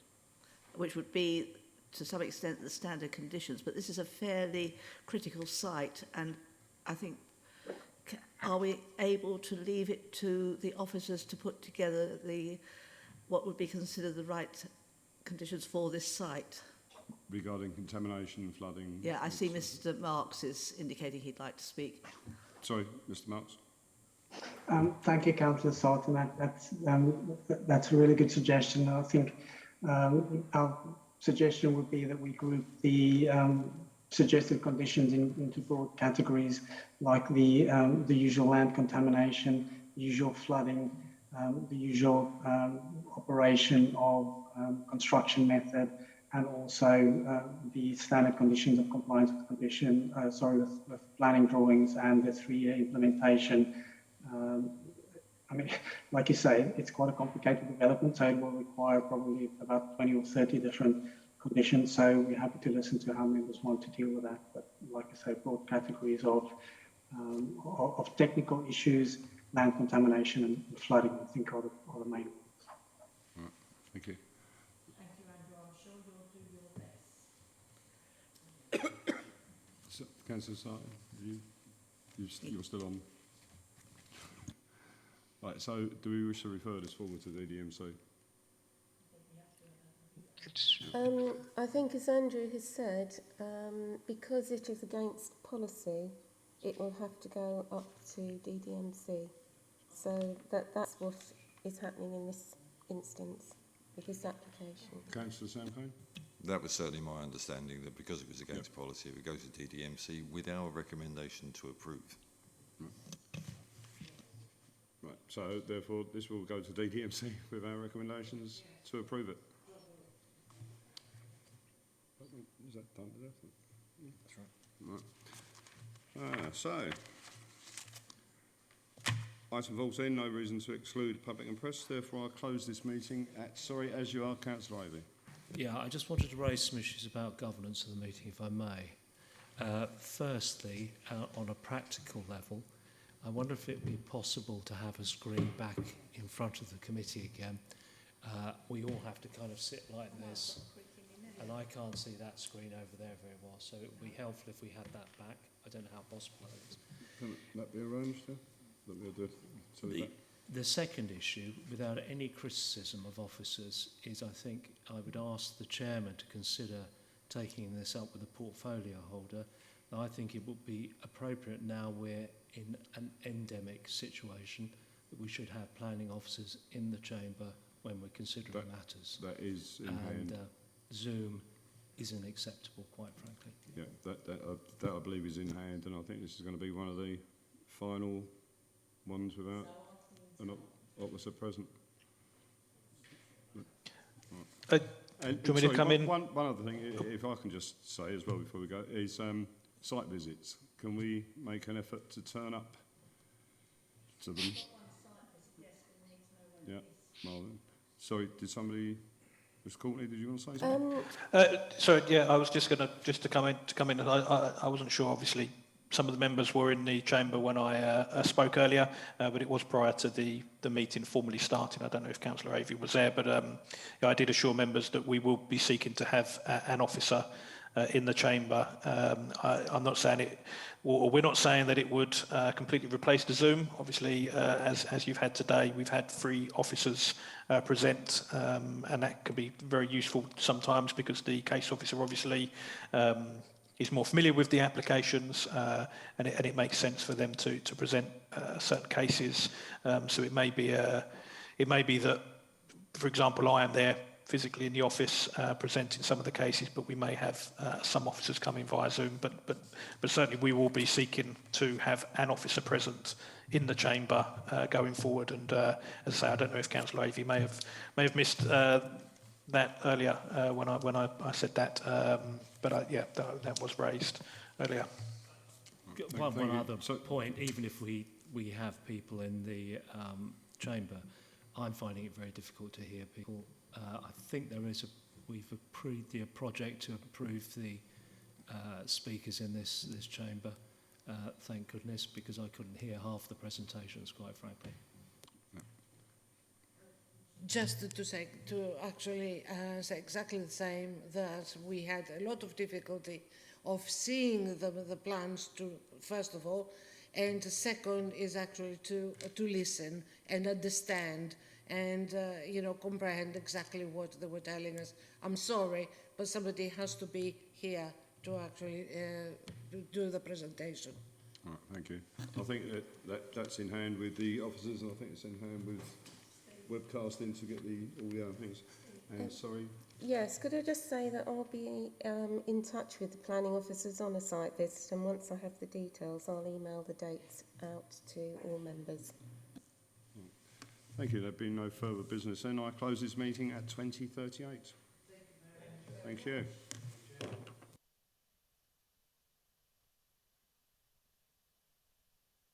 Which would be, to some extent, the standard conditions. But this is a fairly critical site, and I think, are we able to leave it to the officers to put together what would be considered the right conditions for this site?
Regarding contamination, flooding.
Yeah, I see Mr. Marks is indicating he'd like to speak.
Sorry, Mr. Marks.
Thank you, Councillor Sarton. That's a really good suggestion. I think our suggestion would be that we group the suggested conditions into broad categories, like the usual land contamination, the usual flooding, the usual operation of construction method, and also the standard conditions of compliance with condition, with planning drawings and the 3-year implementation. I mean, like you say, it's quite a complicated development, so it will require probably about 20 or 30 different conditions. So we're happy to listen to how members want to deal with that. But like I say, broad categories of technical issues, land contamination, and flooding, I think, are the main ones.
All right, thank you.
Thank you, Andrew. I'm sure you'll do your best.
So, Councillor Sarti, you're still on. Right, so do we wish to refer this forward to DDMC?
I think, as Andrew has said, because it is against policy, it will have to go up to DDMC. So that's what is happening in this instance with this application.
Councillor Samphane?
That was certainly my understanding, that because it was against policy, it would go to DDMC with our recommendation to approve.
Right, so therefore this will go to DDMC with our recommendations to approve it. Is that done?
That's right.
Right. So, item 14, no reason to exclude public and press. Therefore, I'll close this meeting at, sorry, as you are, Councillor Ivey.
Yeah, I just wanted to raise some issues about governance of the meeting, if I may. Firstly, on a practical level, I wonder if it would be possible to have a screen back in front of the committee again. We all have to kind of sit like this, and I can't see that screen over there very well, so it would be helpful if we had that back. I don't know how possible that is.
Can that be arranged, yeah?
The second issue, without any criticism of officers, is I think I would ask the chairman to consider taking this up with the portfolio holder. I think it would be appropriate, now we're in an endemic situation, that we should have planning officers in the chamber when we're considering matters.
That is in
and
hand.
Zoom isn't acceptable, quite frankly.
Yeah, that I believe is in hand, and I think this is going to be one of the final ones without an officer present.
Do you want me to come in?
One other thing, if I can just say as well before we go, is site visits. Can we make an effort to turn up to them? Yeah, Marlon. Sorry, did somebody... Ms. Courtney, did you want to say something?
Sorry, yeah, I was just going to come in. I wasn't sure, obviously, some of the members were in the chamber when I spoke earlier, but it was prior to the meeting formally starting. I don't know if Councillor Avey was there, but I did assure members that we will be seeking to have an officer in the chamber. I'm not saying it, or we're not saying that it would completely replace the Zoom. Obviously, as you've had today, we've had 3 officers present, and that can be very useful sometimes because the case officer obviously is more familiar with the applications, and it makes sense for them to present certain cases. So it may be that, for example, I am there physically in the office presenting some of the cases, but we may have some officers coming via Zoom. But certainly we will be seeking to have an officer present in the chamber going forward. And as I say, I don't know if Councillor Avey may have missed that earlier when I said that. But yeah, that was raised earlier.
One other point, even if we have people in the chamber, I'm finding it very difficult to hear people. I think we've approved the project to approve the speakers in this chamber. Thank goodness, because I couldn't hear half the presentations, quite frankly.
Just to actually say exactly the same, that we had a lot of difficulty of seeing the plans, first of all, and the second is actually to listen and understand and comprehend exactly what they were telling us. I'm sorry, but somebody has to be here to actually do the presentation.
All right, thank you. I think that's in hand with the officers, and I think it's in hand with webcasting to get all the other things. And sorry.
Yes, could I just say that I'll be in touch with the planning officers on a site visit, and once I have the details, I'll email the dates out to all members.
Thank you. There being no further business, then I close this meeting at 20:38. Thank you.